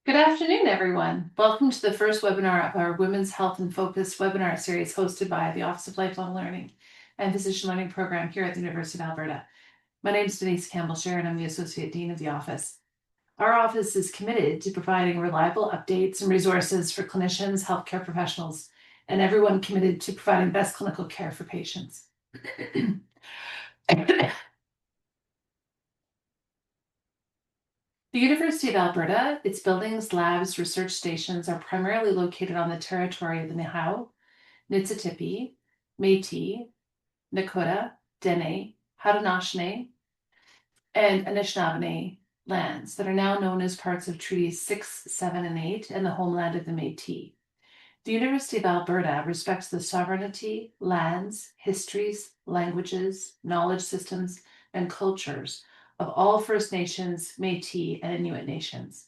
Good afternoon, everyone. Welcome to the first webinar of our Women's Health and Focus webinar series hosted by the Office of Lifelong Learning and Physician Learning Program here at the University of Alberta. My name is Denise Campbell-Sher and I'm the Associate Dean of the office. Our office is committed to providing reliable updates and resources for clinicians, healthcare professionals, and everyone committed to providing best clinical care for patients. The University of Alberta, its buildings, labs, research stations are primarily located on the territory of the Nihau, Niitsitapi, Métis, Nakota, Dene, Haudenosaunee, and Anishinaabe lands that are now known as parts of Treaties 6, 7, and 8 and the homeland of the Métis. The University of Alberta respects the sovereignty, lands, histories, languages, knowledge systems, and cultures of all First Nations, Métis, and Inuit nations.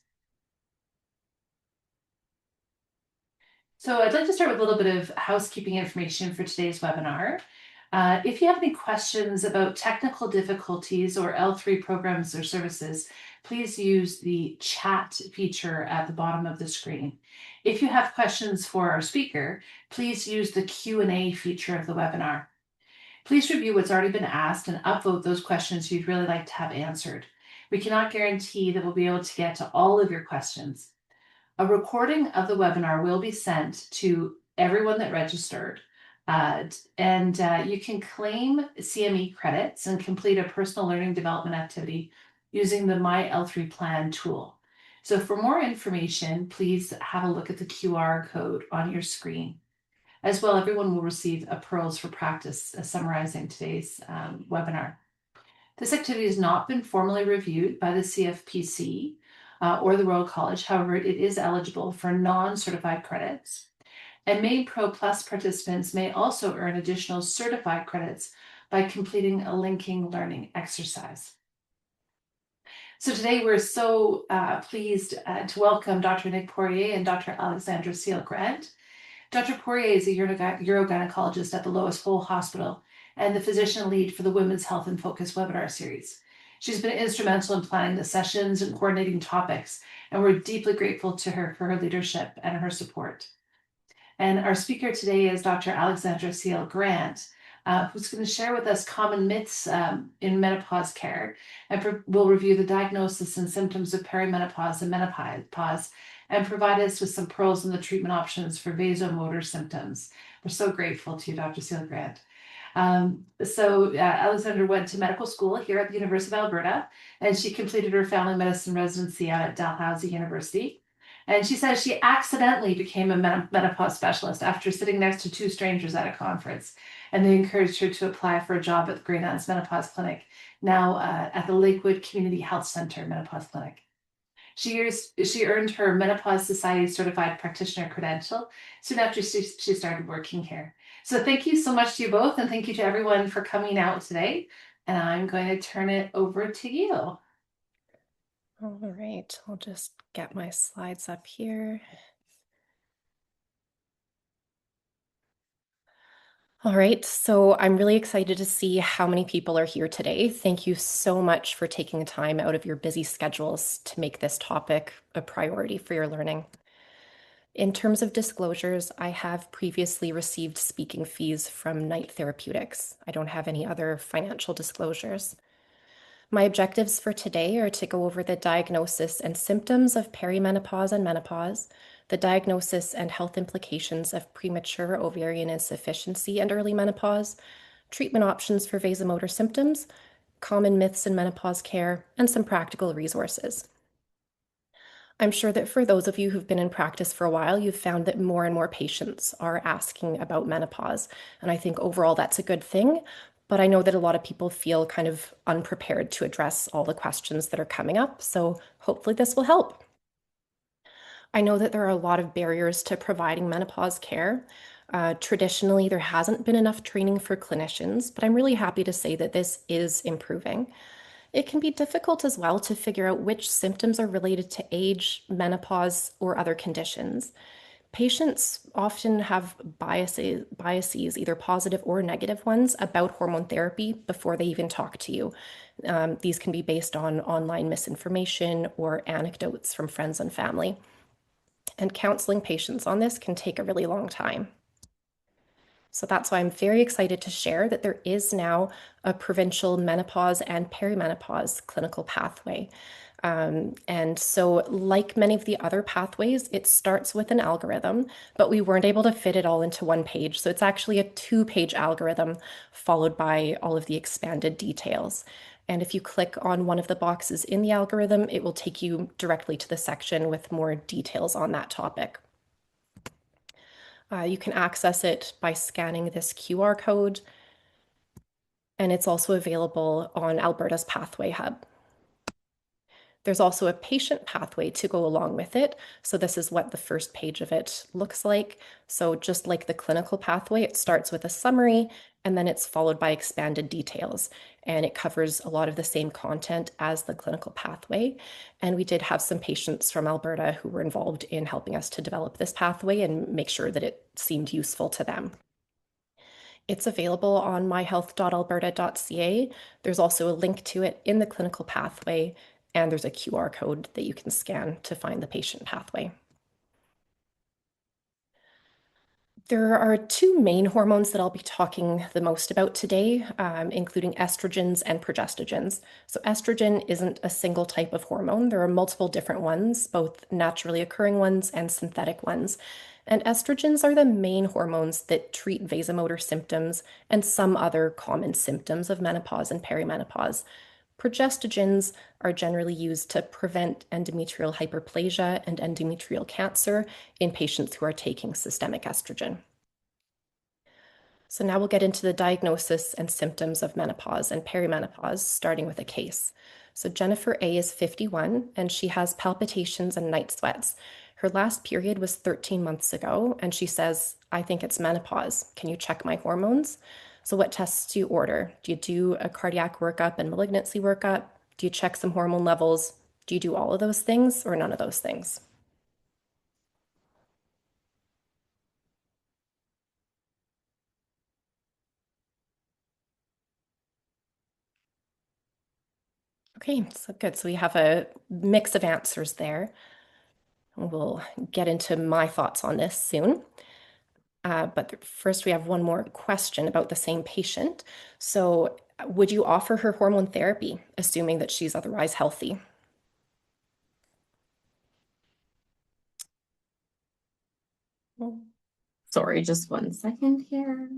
So I'd like to start with a little bit of housekeeping information for today's webinar. If you have any questions about technical difficulties or L3 programs or services, please use the chat feature at the bottom of the screen. If you have questions for our speaker, please use the Q&A feature of the webinar. Please review what's already been asked and upvote those questions you'd really like to have answered. We cannot guarantee that we'll be able to get to all of your questions. A recording of the webinar will be sent to everyone that registered, and you can claim CME credits and complete a personal learning development activity using the My L3 Plan tool. So for more information, please have a look at the QR code on your screen. As well, everyone will receive a Pearls for Practice summarizing today's webinar. This activity has not been formally reviewed by the CFPC or the Royal College. However, it is eligible for non-certified credits. And Main Pro Plus participants may also earn additional certified credits by completing a linking learning exercise. So today we're so pleased to welcome Dr. Nick Poirier and Dr. Alexandra Seal-Grant. Dr. Poirier is a urogynecologist at the Lois Hole Hospital and the physician lead for the Women's Health and Focus webinar series. She's been instrumental in planning the sessions and coordinating topics, and we're deeply grateful to her for her leadership and her support. And our speaker today is Dr. Alexandra Seal-Grant, who's going to share with us common myths in menopause care, and will review the diagnosis and symptoms of perimenopause and menopause, and provide us with some pearls in the treatment options for vasomotor symptoms. We're so grateful to you, Dr. Seal-Grant. Alexandra went to medical school here at the University of Alberta, and she completed her family medicine residency out at Dalhousie University. And she says she accidentally became a menopause specialist after sitting next to two strangers at a conference, and they encouraged her to apply for a job at the Grey Nuns Menopause Clinic, now at the Lakewood Community Health Center Menopause Clinic. She earned her Menopause Society Certified Practitioner credential soon after she started working here. So thank you so much to you both, and thank you to everyone for coming out today. And I'm going to turn it over to you. All right, I'll just get my slides up here. All right, so I'm really excited to see how many people are here today. Thank you so much for taking the time out of your busy schedules to make this topic a priority for your learning. In terms of disclosures, I have previously received speaking fees from Knight Therapeutics. I don't have any other financial disclosures. My objectives for today are to go over the diagnosis and symptoms of perimenopause and menopause, the diagnosis and health implications of premature ovarian insufficiency and early menopause, treatment options for vasomotor symptoms, common myths in menopause care, and some practical resources. I'm sure that for those of you who've been in practice for a while, you've found that more and more patients are asking about menopause. And I think overall that's a good thing. But I know that a lot of people feel kind of unprepared to address all the questions that are coming up. So hopefully this will help. I know that there are a lot of barriers to providing menopause care. Traditionally, there hasn't been enough training for clinicians, but I'm really happy to say that this is improving. It can be difficult as well to figure out which symptoms are related to age, menopause, or other conditions. Patients often have biases, either positive or negative ones, about hormone therapy before they even talk to you. These can be based on online misinformation or anecdotes from friends and family. And counseling patients on this can take a really long time. So that's why I'm very excited to share that there is now a provincial menopause and perimenopause clinical pathway. And so, like many of the other pathways, it starts with an algorithm, but we weren't able to fit it all into one page. So, it's actually a 2-page algorithm followed by all of the expanded details. And if you click on one of the boxes in the algorithm, it will take you directly to the section with more details on that topic. You can access it by scanning this QR code, and it's also available on Alberta's Pathway Hub. There's also a patient pathway to go along with it. So this is what the first page of it looks like. So just like the clinical pathway, it starts with a summary and then it's followed by expanded details. And it covers a lot of the same content as the clinical pathway. And we did have some patients from Alberta who were involved in helping us to develop this pathway and make sure that it seemed useful to them. It's available on myhealth.alberta.ca. There's also a link to it in the clinical pathway, and there's a QR code that you can scan to find the patient pathway. There are 2 main hormones that I'll be talking the most about today, including estrogens and progestogens. So estrogen isn't a single type of hormone. There are multiple different ones, both naturally occurring ones and synthetic ones. And estrogens are the main hormones that treat vasomotor symptoms and some other common symptoms of menopause and perimenopause. Progestogens are generally used to prevent endometrial hyperplasia and endometrial cancer in patients who are taking systemic estrogen. So now we'll get into the diagnosis and symptoms of menopause and perimenopause, starting with a case. So Jennifer A is 51 and she has palpitations and night sweats. Her last period was 13 months ago, and she says, I think it's menopause. Can you check my hormones? So what tests do you order? Do you do a cardiac workup and malignancy workup? Do you check some hormone levels? Do you do all of those things or none of those things? Okay, so good. So we have a mix of answers there. We'll get into my thoughts on this soon. But first, we have one more question about the same patient. So, would you offer her hormone therapy, assuming that she's otherwise healthy? Sorry, just 1 second here.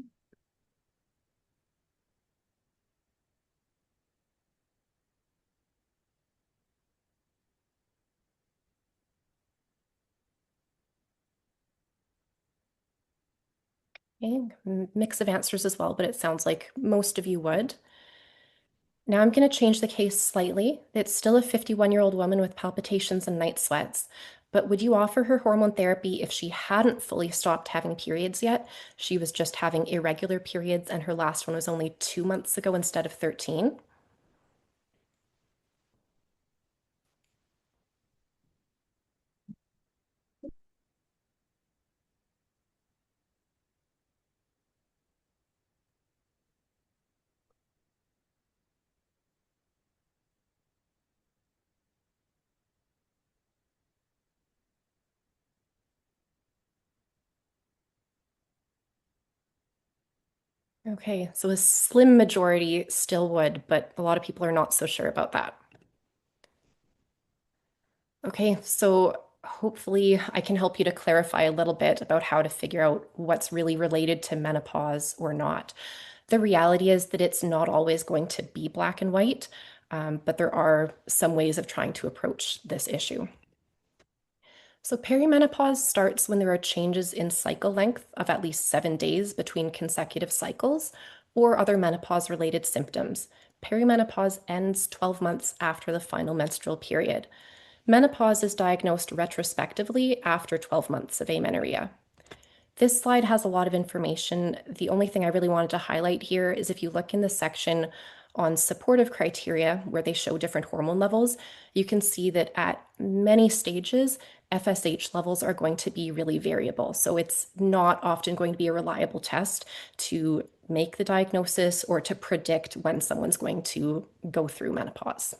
Okay, mix of answers as well, but it sounds like most of you would. Now I'm going to change the case slightly. It's still a 51-year-old woman with palpitations and night sweats, but would you offer her hormone therapy if she hadn't fully stopped having periods yet? She was just having irregular periods and her last one was only 2 months ago instead of 13. Okay, so a slim majority still would, but a lot of people are not so sure about that. Okay, so hopefully I can help you to clarify a little bit about how to figure out what's really related to menopause or not. The reality is that it's not always going to be black and white, but there are some ways of trying to approach this issue. So perimenopause starts when there are changes in cycle length of at least 7 days between consecutive cycles or other menopause-related symptoms. Perimenopause ends 12 months after the final menstrual period. Menopause is diagnosed retrospectively after 12 months of amenorrhea. This slide has a lot of information. The only thing I really wanted to highlight here is if you look in the section on supportive criteria where they show different hormone levels, you can see that at many stages, FSH levels are going to be really variable. So it's not often going to be a reliable test to make the diagnosis or to predict when someone's going to go through menopause.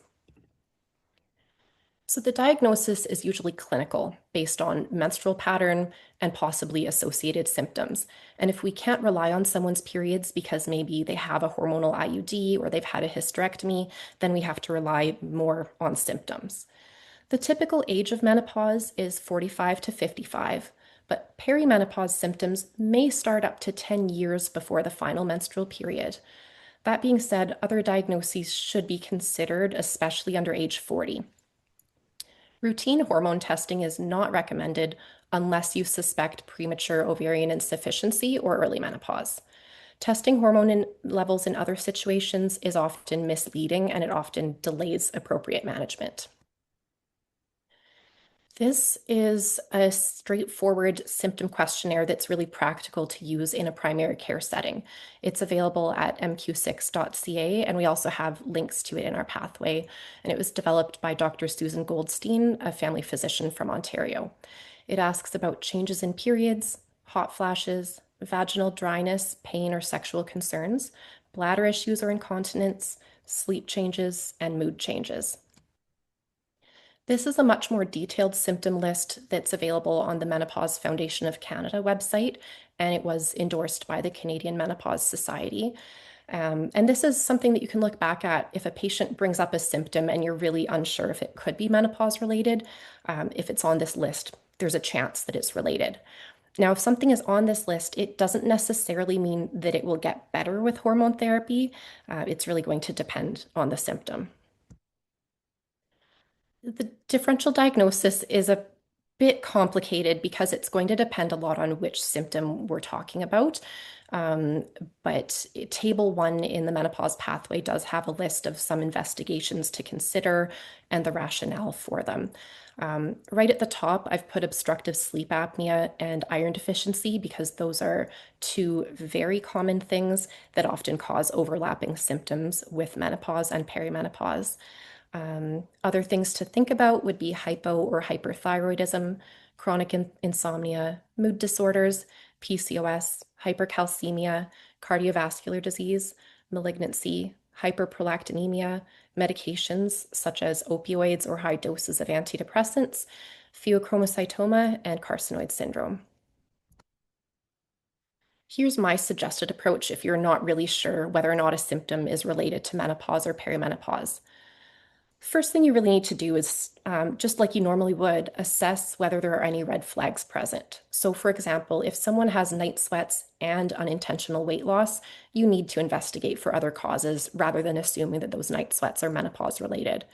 So the diagnosis is usually clinical, based on menstrual pattern and possibly associated symptoms. And if we can't rely on someone's periods because maybe they have a hormonal IUD or they've had a hysterectomy, then we have to rely more on symptoms. The typical age of menopause is 45 to 55, but perimenopause symptoms may start up to 10 years before the final menstrual period. That being said, other diagnoses should be considered, especially under age 40. Routine hormone testing is not recommended unless you suspect premature ovarian insufficiency or early menopause. Testing levels in other situations is often misleading and it often delays appropriate management. This is a straightforward symptom questionnaire that's really practical to use in a primary care setting. It's available at mq6.ca, and we also have links to it in our pathway. And it was developed by Dr. Susan Goldstein, a family physician from Ontario. It asks about changes in periods, hot flashes, vaginal dryness, pain, or sexual concerns, bladder issues or incontinence, sleep changes, and mood changes. This is a much more detailed symptom list that's available on the Menopause Foundation of Canada website, and it was endorsed by the Canadian Menopause Society. And this is something that you can look back at if a patient brings up a symptom and you're really unsure if it could be menopause related. If it's on this list, there's a chance that it's related. Now, if something is on this list, it doesn't necessarily mean that it will get better with hormone therapy. It's really going to depend on the symptom. The differential diagnosis is a bit complicated because it's going to depend a lot on which symptom we're talking about. But Table 1 in the menopause pathway does have a list of some investigations to consider and the rationale for them. Right at the top, I've put obstructive sleep apnea and iron deficiency because those are two very common things that often cause overlapping symptoms with menopause and perimenopause. Other things to think about would be hypo or hyperthyroidism, chronic insomnia, mood disorders, PCOS, hypercalcemia, cardiovascular disease, malignancy, hyperprolactinemia, medications such as opioids or high doses of antidepressants, pheochromocytoma, and carcinoid syndrome. Here's my suggested approach if you're not really sure whether or not a symptom is related to menopause or perimenopause. First thing you really need to do is, just like you normally would, assess whether there are any red flags present. So for example, if someone has night sweats and unintentional weight loss, you need to investigate for other causes rather than assuming that those night sweats are menopause related.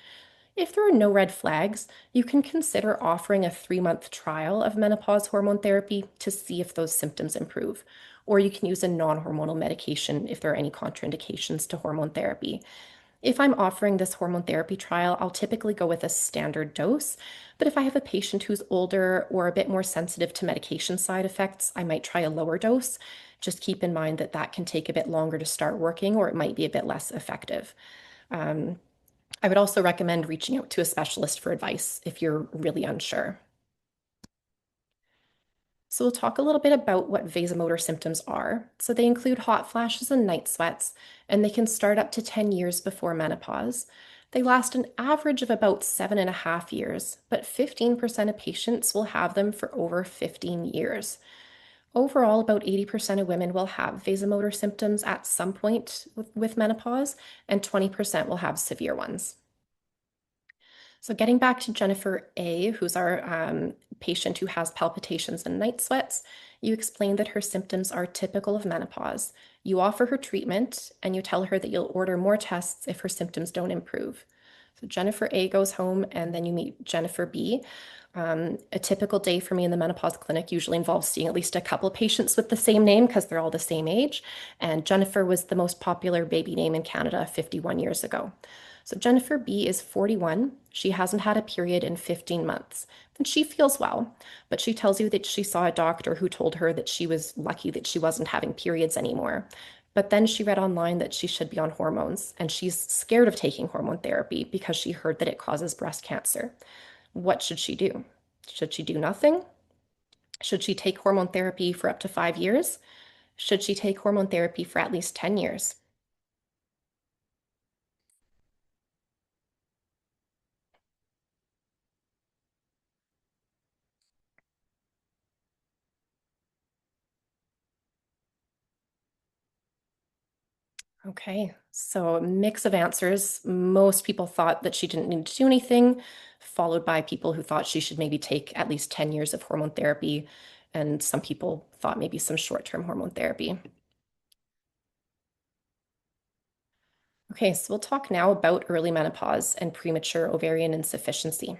If there are no red flags, you can consider offering a 3-month trial of menopause hormone therapy to see if those symptoms improve. Or you can use a non-hormonal medication if there are any contraindications to hormone therapy. If I'm offering this hormone therapy trial, I'll typically go with a standard dose. But if I have a patient who's older or a bit more sensitive to medication side effects, I might try a lower dose. Just keep in mind that that can take a bit longer to start working, or it might be a bit less effective. I would also recommend reaching out to a specialist for advice if you're really unsure. So we'll talk a little bit about what vasomotor symptoms are. So they include hot flashes and night sweats, and they can start up to 10 years before menopause. They last an average of about 7.5 years, but 15% of patients will have them for over 15 years. Overall, about 80% of women will have vasomotor symptoms at some point with menopause, and 20% will have severe ones. So getting back to Jennifer A., who's our patient who has palpitations and night sweats, you explained that her symptoms are typical of menopause. You offer her treatment and you tell her that you'll order more tests if her symptoms don't improve. So Jennifer A. goes home and then you meet Jennifer B. A typical day for me in the menopause clinic usually involves seeing at least a couple of patients with the same name because they're all the same age. And Jennifer was the most popular baby name in Canada 51 years ago. So Jennifer B is 41. She hasn't had a period in 15 months. And she feels well, but she tells you that she saw a doctor who told her that she was lucky that she wasn't having periods anymore. But then she read online that she should be on hormones, and she's scared of taking hormone therapy because she heard that it causes breast cancer. What should she do? Should she do nothing? Should she take hormone therapy for up to 5 years? Should she take hormone therapy for at least 10 years? Okay, so a mix of answers. Most people thought that she didn't need to do anything, followed by people who thought she should maybe take at least 10 years of hormone therapy, and some people thought maybe some short-term hormone therapy. Okay, so we'll talk now about early menopause and premature ovarian insufficiency.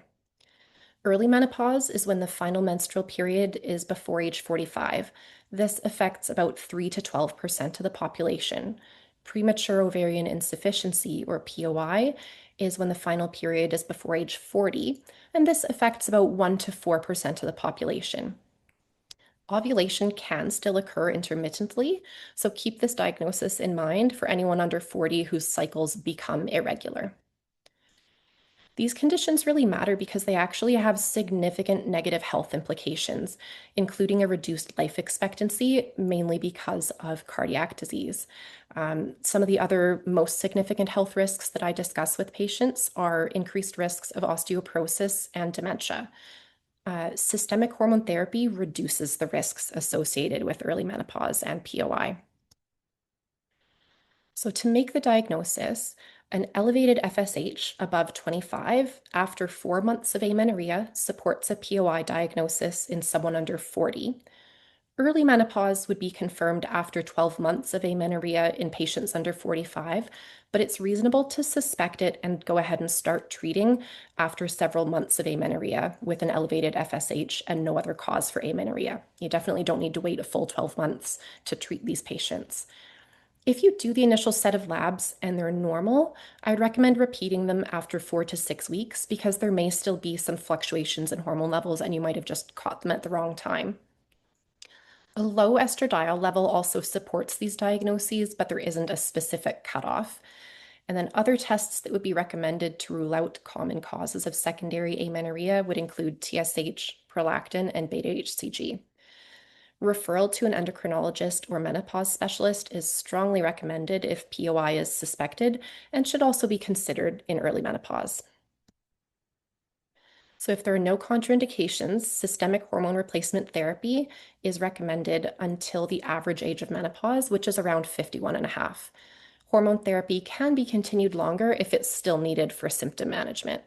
Early menopause is when the final menstrual period is before age 45. This affects about 3 to 12% of the population. Premature ovarian insufficiency, or POI, is when the final period is before age 40, and this affects about 1 to 4% of the population. Ovulation can still occur intermittently, so keep this diagnosis in mind for anyone under 40 whose cycles become irregular. These conditions really matter because they actually have significant negative health implications, including a reduced life expectancy, mainly because of cardiac disease. Some of the other most significant health risks that I discuss with patients are increased risks of osteoporosis and dementia. Systemic hormone therapy reduces the risks associated with early menopause and POI. So, to make the diagnosis, an elevated FSH above 25 after 4 months of amenorrhea supports a POI diagnosis in someone under 40. Early menopause would be confirmed after 12 months of amenorrhea in patients under 45, but it's reasonable to suspect it and go ahead and start treating after several months of amenorrhea with an elevated FSH and no other cause for amenorrhea. You definitely don't need to wait a full 12 months to treat these patients. If you do the initial set of labs and they're normal, I'd recommend repeating them after 4 to 6 weeks because there may still be some fluctuations in hormone levels and you might have just caught them at the wrong time. A low estradiol level also supports these diagnoses, but there isn't a specific cutoff. And then other tests that would be recommended to rule out common causes of secondary amenorrhea would include TSH, prolactin, and beta HCG. Referral to an endocrinologist or menopause specialist is strongly recommended if POI is suspected and should also be considered in early menopause. So if there are no contraindications, systemic hormone replacement therapy is recommended until the average age of menopause, which is around 51 and a half. Hormone therapy can be continued longer if it's still needed for symptom management.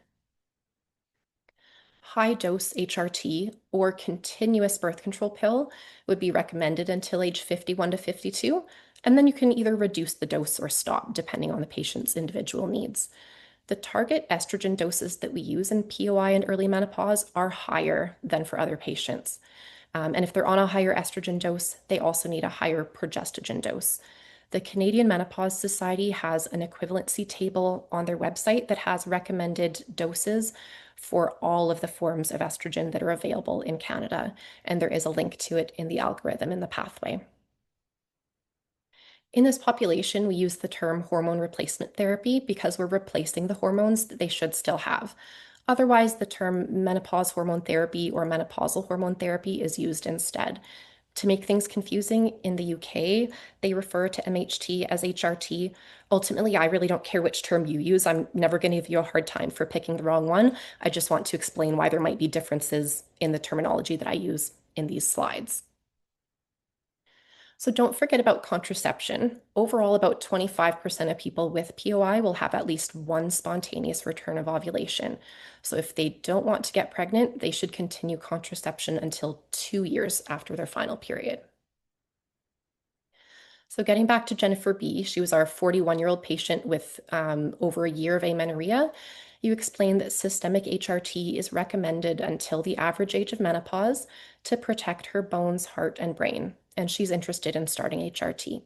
High dose HRT or continuous birth control pill would be recommended until age 51 to 52, and then you can either reduce the dose or stop depending on the patient's individual needs. The target estrogen doses that we use in POI and early menopause are higher than for other patients. And if they're on a higher estrogen dose, they also need a higher progestogen dose. The Canadian Menopause Society has an equivalency table on their website that has recommended doses for all of the forms of estrogen that are available in Canada, and there is a link to it in the algorithm in the pathway. In this population, we use the term hormone replacement therapy because we're replacing the hormones that they should still have. Otherwise, the term menopause hormone therapy or menopausal hormone therapy is used instead. To make things confusing, in the UK, they refer to MHT as HRT. Ultimately, I really don't care which term you use. I'm never going to give you a hard time for picking the wrong one. I just want to explain why there might be differences in the terminology that I use in these slides. So don't forget about contraception. Overall, about 25% of people with POI will have at least one spontaneous return of ovulation. So if they don't want to get pregnant, they should continue contraception until 2 years after their final period. So getting back to Jennifer B, she was our 41-year-old patient with over a year of amenorrhea. You explained that systemic HRT is recommended until the average age of menopause to protect her bones, heart, and brain, and she's interested in starting HRT.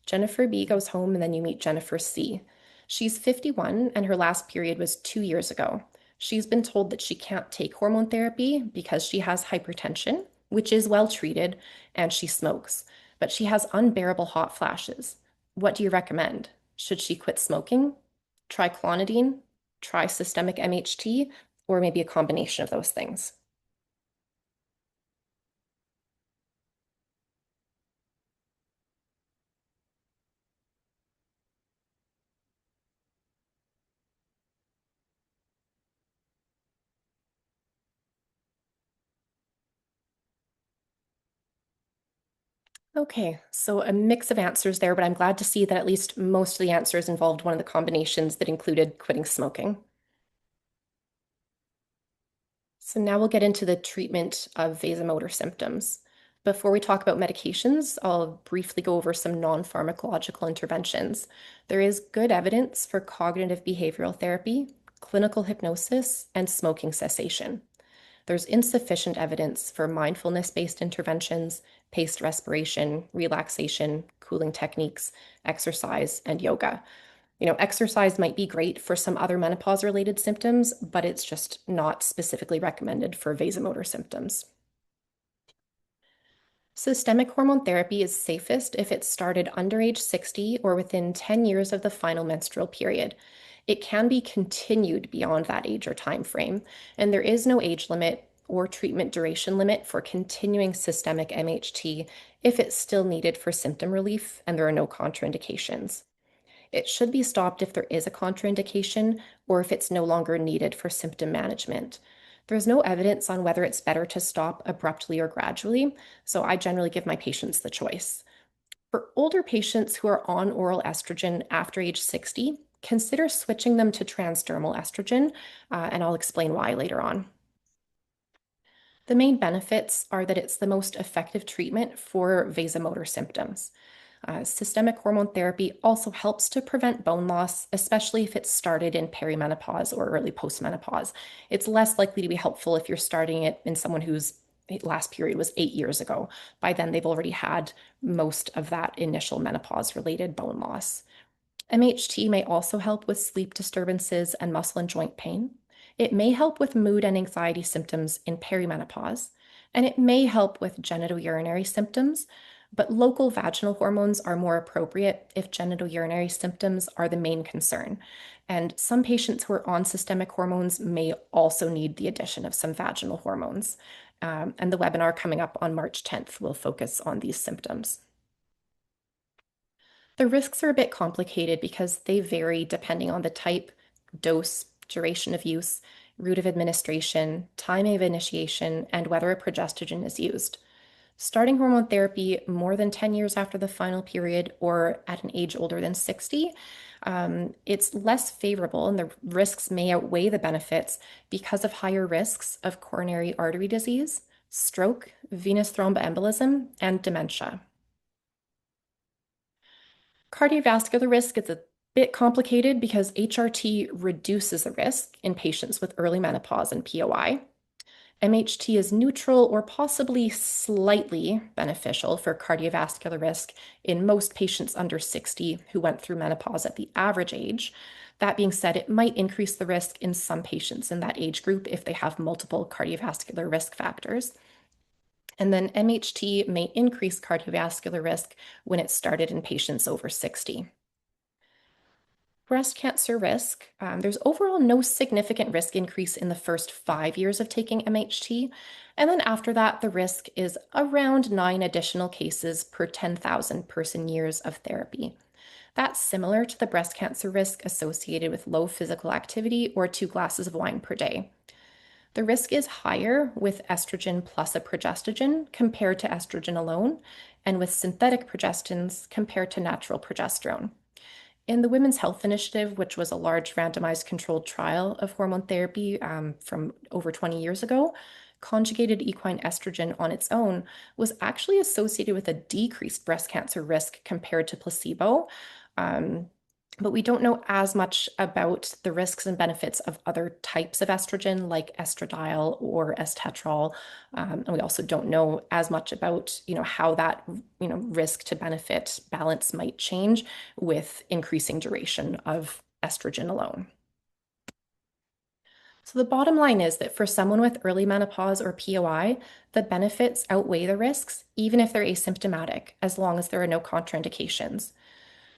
Jennifer B goes home, and then you meet Jennifer C. She's 51, and her last period was 2 years ago. She's been told that she can't take hormone therapy because she has hypertension, which is well treated, and she smokes, but she has unbearable hot flashes. What do you recommend? Should she quit smoking? Try clonidine? Try systemic MHT? Or maybe a combination of those things? Okay, so a mix of answers there, but I'm glad to see that at least most of the answers involved one of the combinations that included quitting smoking. So now we'll get into the treatment of vasomotor symptoms. Before we talk about medications, I'll briefly go over some non-pharmacological interventions. There is good evidence for cognitive behavioral therapy, clinical hypnosis, and smoking cessation. There's insufficient evidence for mindfulness-based interventions, paced respiration, relaxation, cooling techniques, exercise, and yoga. Exercise might be great for some other menopause-related symptoms, but it's just not specifically recommended for vasomotor symptoms. Systemic hormone therapy is safest if it's started under age 60 or within 10 years of the final menstrual period. It can be continued beyond that age or time frame, and there is no age limit or treatment duration limit for continuing systemic MHT if it's still needed for symptom relief and there are no contraindications. It should be stopped if there is a contraindication or if it's no longer needed for symptom management. There's no evidence on whether it's better to stop abruptly or gradually, so I generally give my patients the choice. For older patients who are on oral estrogen after age 60, consider switching them to transdermal estrogen, and I'll explain why later on. The main benefits are that it's the most effective treatment for vasomotor symptoms. Systemic hormone therapy also helps to prevent bone loss, especially if it's started in perimenopause or early postmenopause. It's less likely to be helpful if you're starting it in someone whose last period was 8 years ago. By then, they've already had most of that initial menopause-related bone loss. MHT may also help with sleep disturbances and muscle and joint pain. It may help with mood and anxiety symptoms in perimenopause, and it may help with genitourinary symptoms, but local vaginal hormones are more appropriate if genitourinary symptoms are the main concern. And some patients who are on systemic hormones may also need the addition of some vaginal hormones. And the webinar coming up on March 10th will focus on these symptoms. The risks are a bit complicated because they vary depending on the type, dose, duration of use, route of administration, time of initiation, and whether a progestogen is used. Starting hormone therapy more than 10 years after the final period or at an age older than 60, it's less favorable and the risks may outweigh the benefits because of higher risks of coronary artery disease, stroke, venous thromboembolism, and dementia. Cardiovascular risk is a bit complicated because HRT reduces the risk in patients with early menopause and POI. MHT is neutral or possibly slightly beneficial for cardiovascular risk in most patients under 60 who went through menopause at the average age. That being said, it might increase the risk in some patients in that age group if they have multiple cardiovascular risk factors. And then MHT may increase cardiovascular risk when it's started in patients over 60. Breast cancer risk, there's overall no significant risk increase in the first 5 years of taking MHT. And then after that, the risk is around 9 additional cases per 10,000 person years of therapy. That's similar to the breast cancer risk associated with low physical activity or 2 glasses of wine per day. The risk is higher with estrogen plus a progestogen compared to estrogen alone, and with synthetic progestins compared to natural progesterone. In the Women's Health Initiative, which was a large randomized controlled trial of hormone therapy from over 20 years ago, conjugated equine estrogen on its own was actually associated with a decreased breast cancer risk compared to placebo. But we don't know as much about the risks and benefits of other types of estrogen like estradiol or estetrol. And we also don't know as much about, how that, risk to benefit balance might change with increasing duration of estrogen alone. So the bottom line is that for someone with early menopause or POI, the benefits outweigh the risks, even if they're asymptomatic, as long as there are no contraindications.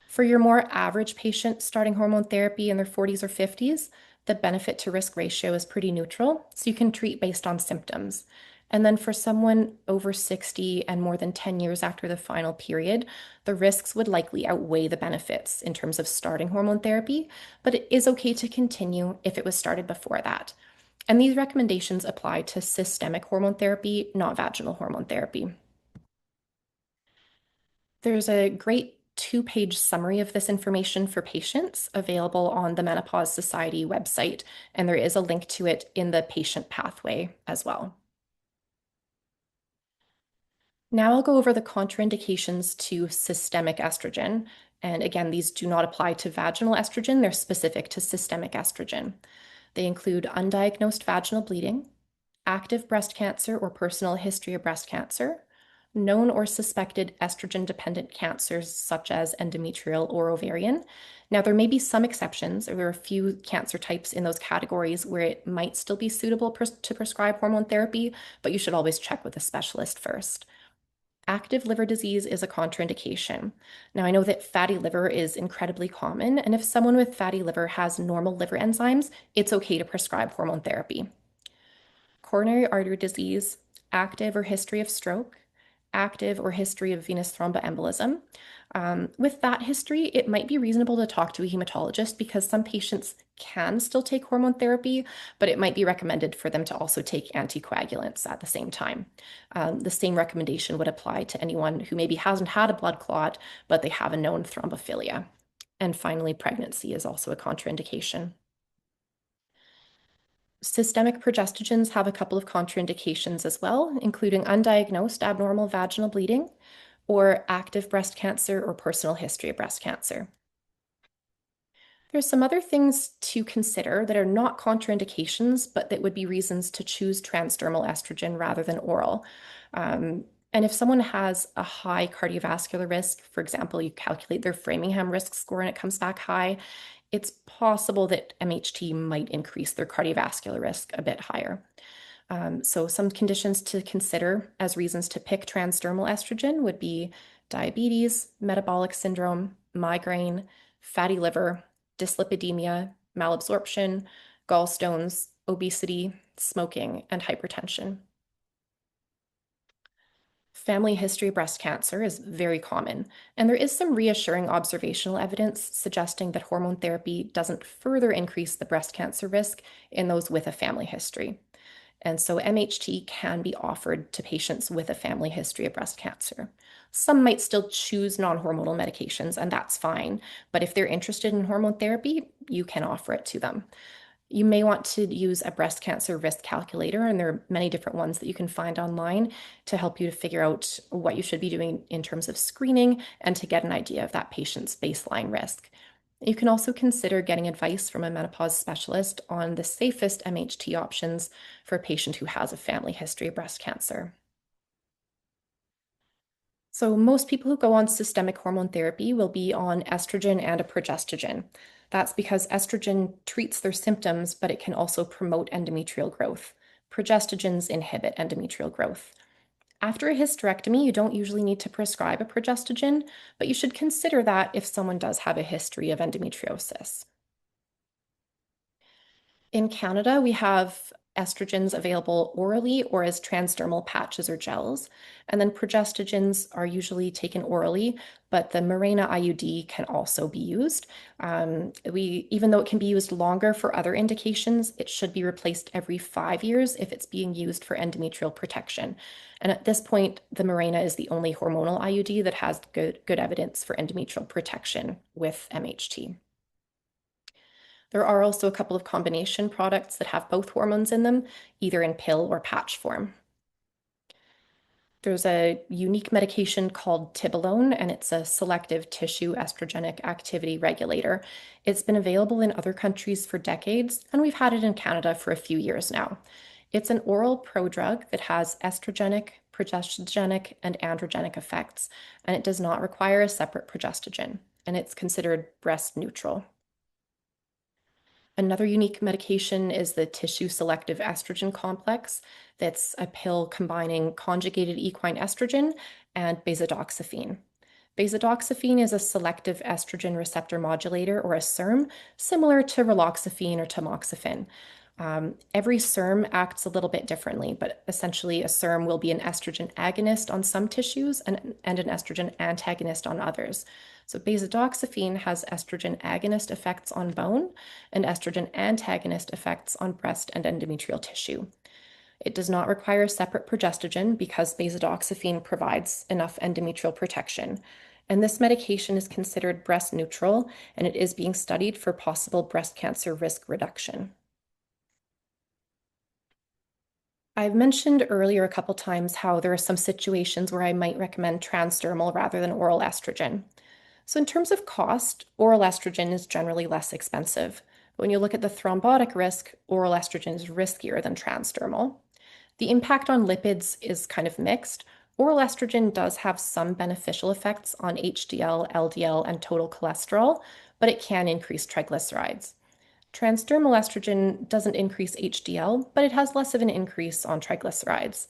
For your more average patient starting hormone therapy in their 40s or 50s, the benefit to risk ratio is pretty neutral, so you can treat based on symptoms. And then for someone over 60 and more than 10 years after the final period, the risks would likely outweigh the benefits in terms of starting hormone therapy, but it is okay to continue if it was started before that. And these recommendations apply to systemic hormone therapy, not vaginal hormone therapy. There's a great two-page summary of this information for patients available on the Menopause Society website, and there is a link to it in the patient pathway as well. Now I'll go over the contraindications to systemic estrogen. And again, these do not apply to vaginal estrogen, they're specific to systemic estrogen. They include undiagnosed vaginal bleeding, active breast cancer or personal history of breast cancer, known or suspected estrogen-dependent cancers such as endometrial or ovarian. Now, there may be some exceptions, or there are a few cancer types in those categories where it might still be suitable to prescribe hormone therapy, but you should always check with a specialist first. Active liver disease is a contraindication. Now, I know that fatty liver is incredibly common, and if someone with fatty liver has normal liver enzymes, it's okay to prescribe hormone therapy. Coronary artery disease, active or history of stroke, active or history of venous thromboembolism. With that history, it might be reasonable to talk to a hematologist because some patients can still take hormone therapy, but it might be recommended for them to also take anticoagulants at the same time. The same recommendation would apply to anyone who maybe hasn't had a blood clot, but they have a known thrombophilia. And finally, pregnancy is also a contraindication. Systemic progestogens have a couple of contraindications as well, including undiagnosed abnormal vaginal bleeding or active breast cancer or personal history of breast cancer. There's some other things to consider that are not contraindications, but that would be reasons to choose transdermal estrogen rather than oral. And if someone has a high cardiovascular risk, for example, you calculate their Framingham risk score and it comes back high, it's possible that MHT might increase their cardiovascular risk a bit higher. So some conditions to consider as reasons to pick transdermal estrogen would be diabetes, metabolic syndrome, migraine, fatty liver, dyslipidemia, malabsorption, gallstones, obesity, smoking, and hypertension. Family history of breast cancer is very common, and there is some reassuring observational evidence suggesting that hormone therapy doesn't further increase the breast cancer risk in those with a family history. And so MHT can be offered to patients with a family history of breast cancer. Some might still choose non-hormonal medications, and that's fine. But if they're interested in hormone therapy, you can offer it to them. You may want to use a breast cancer risk calculator, and there are many different ones that you can find online to help you to figure out what you should be doing in terms of screening and to get an idea of that patient's baseline risk. You can also consider getting advice from a menopause specialist on the safest MHT options for a patient who has a family history of breast cancer. So most people who go on systemic hormone therapy will be on estrogen and a progestogen. That's because estrogen treats their symptoms, but it can also promote endometrial growth. Progestogens inhibit endometrial growth. After a hysterectomy, you don't usually need to prescribe a progestogen, but you should consider that if someone does have a history of endometriosis. In Canada, we have estrogens available orally or as transdermal patches or gels. And then progestogens are usually taken orally, but the Mirena IUD can also be used. Even though it can be used longer for other indications, it should be replaced every 5 years if it's being used for endometrial protection. And at this point, the Mirena is the only hormonal IUD that has good evidence for endometrial protection with MHT. There are also a couple of combination products that have both hormones in them, either in pill or patch form. There's a unique medication called Tibolone, and it's a selective tissue estrogenic activity regulator. It's been available in other countries for decades, and we've had it in Canada for a few years now. It's an oral prodrug that has estrogenic, progestogenic, and androgenic effects, and it does not require a separate progestogen, and it's considered breast neutral. Another unique medication is the tissue selective estrogen complex. That's a pill combining conjugated equine estrogen and basidoxifene. Basidoxifene is a selective estrogen receptor modulator, or a SERM, similar to raloxifene or tamoxifen. Every SERM acts a little bit differently, but essentially a SERM will be an estrogen agonist on some tissues and an estrogen antagonist on others. So basidoxifene has estrogen agonist effects on bone and estrogen antagonist effects on breast and endometrial tissue. It does not require a separate progestogen because basidoxifene provides enough endometrial protection. And this medication is considered breast neutral, and it is being studied for possible breast cancer risk reduction. I've mentioned earlier a couple times how there are some situations where I might recommend transdermal rather than oral estrogen. So in terms of cost, oral estrogen is generally less expensive. When you look at the thrombotic risk, oral estrogen is riskier than transdermal. The impact on lipids is kind of mixed. Oral estrogen does have some beneficial effects on HDL, LDL, and total cholesterol, but it can increase triglycerides. Transdermal estrogen doesn't increase HDL, but it has less of an increase on triglycerides.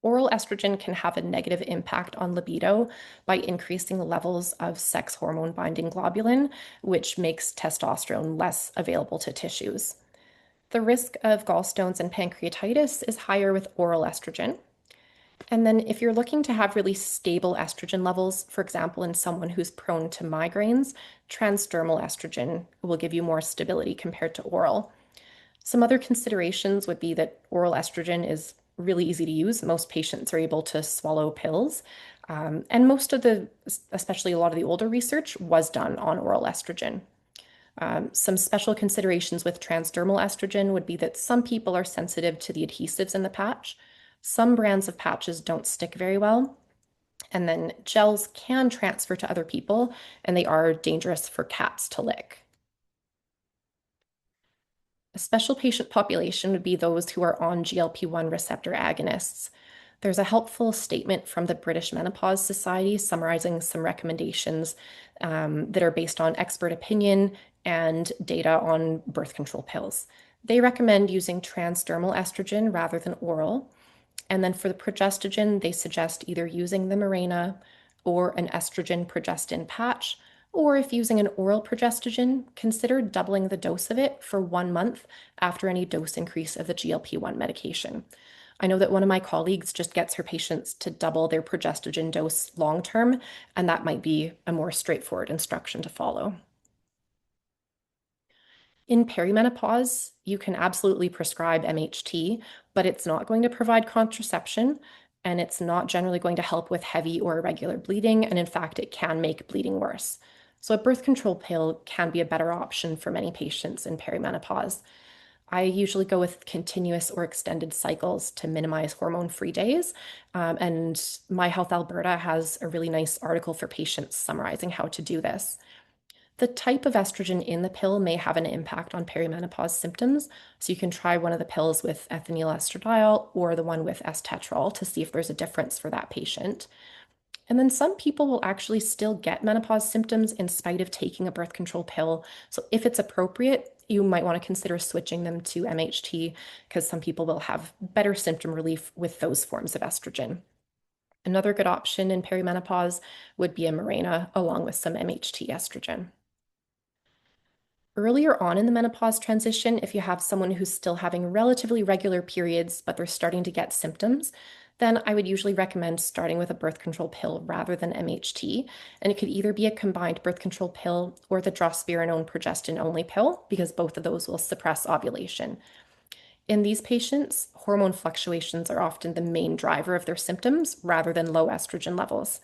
Oral estrogen can have a negative impact on libido by increasing levels of sex hormone binding globulin, which makes testosterone less available to tissues. The risk of gallstones and pancreatitis is higher with oral estrogen. And then, if you're looking to have really stable estrogen levels, for example, in someone who's prone to migraines, transdermal estrogen will give you more stability compared to oral. Some other considerations would be that oral estrogen is really easy to use. Most patients are able to swallow pills. And most of especially a lot of the older research was done on oral estrogen. Some special considerations with transdermal estrogen would be that some people are sensitive to the adhesives in the patch. Some brands of patches don't stick very well. And then gels can transfer to other people, and they are dangerous for cats to lick. A special patient population would be those who are on GLP-1 receptor agonists. There's a helpful statement from the British Menopause Society summarizing some recommendations that are based on expert opinion and data on birth control pills. They recommend using transdermal estrogen rather than oral. And then for the progestogen, they suggest either using the Mirena or an estrogen progestin patch, or if using an oral progestogen, consider doubling the dose of it for 1 month after any dose increase of the GLP-1 medication. I know that one of my colleagues just gets her patients to double their progestogen dose long term, and that might be a more straightforward instruction to follow. In perimenopause, you can absolutely prescribe MHT, but it's not going to provide contraception, and it's not generally going to help with heavy or irregular bleeding, and in fact, it can make bleeding worse. So a birth control pill can be a better option for many patients in perimenopause. I usually go with continuous or extended cycles to minimize hormone-free days, and My Health Alberta has a really nice article for patients summarizing how to do this. The type of estrogen in the pill may have an impact on perimenopause symptoms, so you can try one of the pills with ethinyl estradiol or the one with estetrol to see if there's a difference for that patient. And then some people will actually still get menopause symptoms in spite of taking a birth control pill. So if it's appropriate, you might want to consider switching them to MHT because some people will have better symptom relief with those forms of estrogen. Another good option in perimenopause would be a Mirena along with some MHT estrogen. Earlier on in the menopause transition, if you have someone who's still having relatively regular periods, but they're starting to get symptoms, then I would usually recommend starting with a birth control pill rather than MHT. And it could either be a combined birth control pill or the drospirenone progestin only pill, because both of those will suppress ovulation. In these patients, hormone fluctuations are often the main driver of their symptoms rather than low estrogen levels.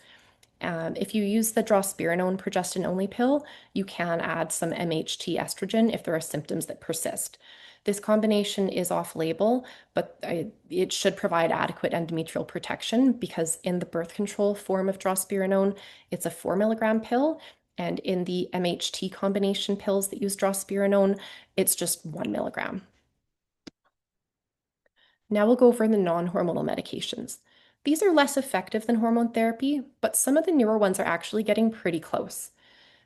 If you use the drospirenone progestin only pill, you can add some MHT estrogen if there are symptoms that persist. This combination is off label, but it should provide adequate endometrial protection because in the birth control form of drospirenone, it's a 4 mg pill. And in the MHT combination pills that use drospirenone, it's just 1 mg. Now we'll go over the non-hormonal medications. These are less effective than hormone therapy, but some of the newer ones are actually getting pretty close.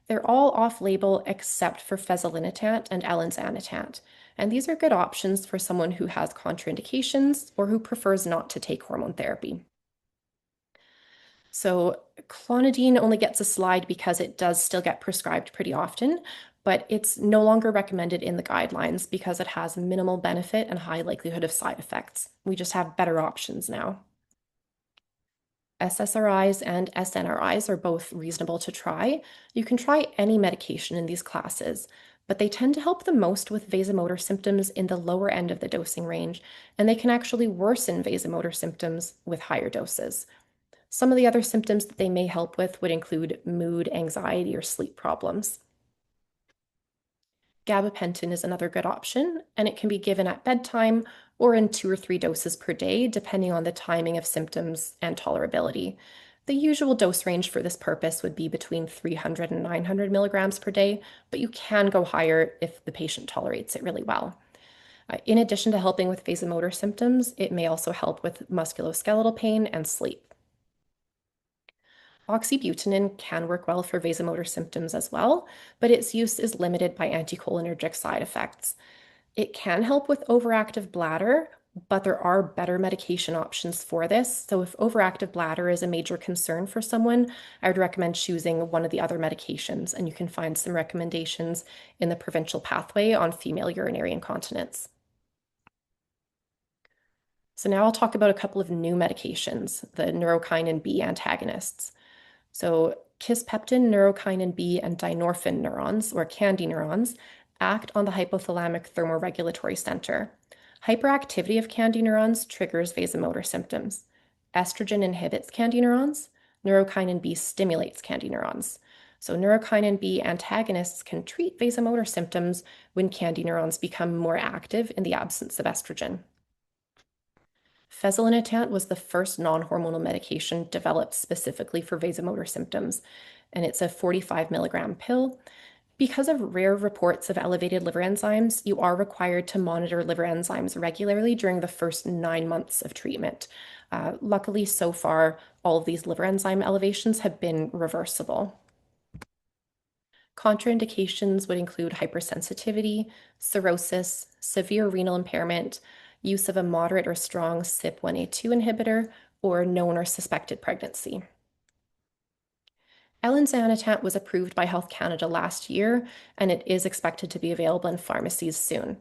They're all off-label except for fezolinetant and elinzanetant, and these are good options for someone who has contraindications or who prefers not to take hormone therapy. So clonidine only gets a slide because it does still get prescribed pretty often, but it's no longer recommended in the guidelines because it has minimal benefit and high likelihood of side effects. We just have better options now. SSRIs and SNRIs are both reasonable to try. You can try any medication in these classes, but they tend to help the most with vasomotor symptoms in the lower end of the dosing range, and they can actually worsen vasomotor symptoms with higher doses. Some of the other symptoms that they may help with would include mood, anxiety, or sleep problems. Gabapentin is another good option, and it can be given at bedtime or in 2 or 3 doses per day, depending on the timing of symptoms and tolerability. The usual dose range for this purpose would be between 300 and 900 milligrams per day, but you can go higher if the patient tolerates it really well. In addition to helping with vasomotor symptoms, it may also help with musculoskeletal pain and sleep. Oxybutynin can work well for vasomotor symptoms as well, but its use is limited by anticholinergic side effects. It can help with overactive bladder, but there are better medication options for this. So if overactive bladder is a major concern for someone, I would recommend choosing one of the other medications, and you can find some recommendations in the provincial pathway on female urinary incontinence. So now I'll talk about a couple of new medications, the neurokinin B antagonists. So kisspeptin, neurokinin B, and dynorphin neurons, or KNDy neurons, act on the hypothalamic thermoregulatory center. Hyperactivity of KNDy neurons triggers vasomotor symptoms. Estrogen inhibits KNDy neurons. Neurokinin B stimulates KNDy neurons. So neurokinin B antagonists can treat vasomotor symptoms when KNDy neurons become more active in the absence of estrogen. Fezolinetant was the first non-hormonal medication developed specifically for vasomotor symptoms, and it's a 45 milligram pill. Because of rare reports of elevated liver enzymes, you are required to monitor liver enzymes regularly during the first 9 months of treatment. Luckily, so far, all of these liver enzyme elevations have been reversible. Contraindications would include hypersensitivity, cirrhosis, severe renal impairment, use of a moderate or strong CYP1A2 inhibitor, or known or suspected pregnancy. Elinzanetant was approved by Health Canada last year, and it is expected to be available in pharmacies soon.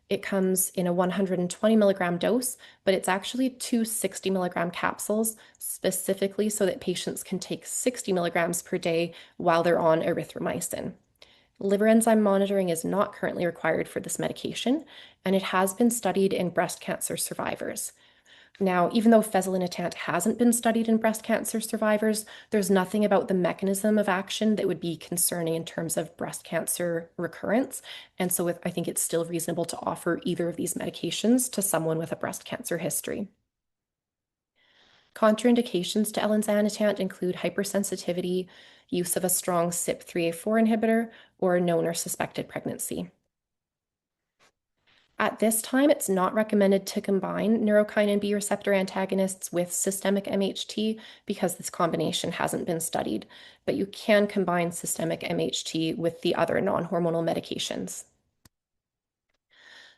It comes in a 120 milligram dose, but it's actually 260 milligram capsules, specifically so that patients can take 60 milligrams per day while they're on erythromycin. Liver enzyme monitoring is not currently required for this medication, and it has been studied in breast cancer survivors. Now, even though fezolinetant hasn't been studied in breast cancer survivors, there's nothing about the mechanism of action that would be concerning in terms of breast cancer recurrence. And so I think it's still reasonable to offer either of these medications to someone with a breast cancer history. Contraindications to elinzanetant include hypersensitivity, use of a strong CYP3A4 inhibitor, or known or suspected pregnancy. At this time, it's not recommended to combine neurokinin B receptor antagonists with systemic MHT because this combination hasn't been studied, but you can combine systemic MHT with the other non-hormonal medications.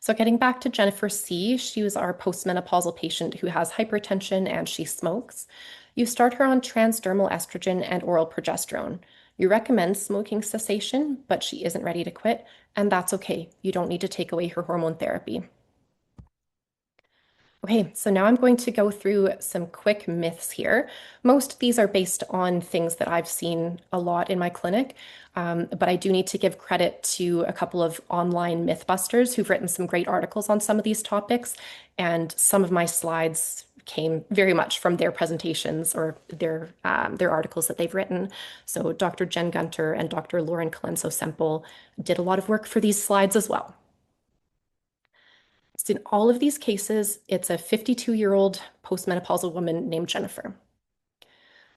So getting back to Jennifer C., she was our postmenopausal patient who has hypertension and she smokes. You start her on transdermal estrogen and oral progesterone. You recommend smoking cessation, but she isn't ready to quit, and that's okay. You don't need to take away her hormone therapy. Okay, so now I'm going to go through some quick myths here. Most of these are based on things that I've seen a lot in my clinic, but I do need to give credit to a couple of online mythbusters who've written some great articles on some of these topics, and some of my slides came very much from their presentations or their articles that they've written. So Dr. Jen Gunter and Dr. Lauren Colenso-Semple did a lot of work for these slides as well. So in all of these cases, it's a 52-year-old postmenopausal woman named Jennifer.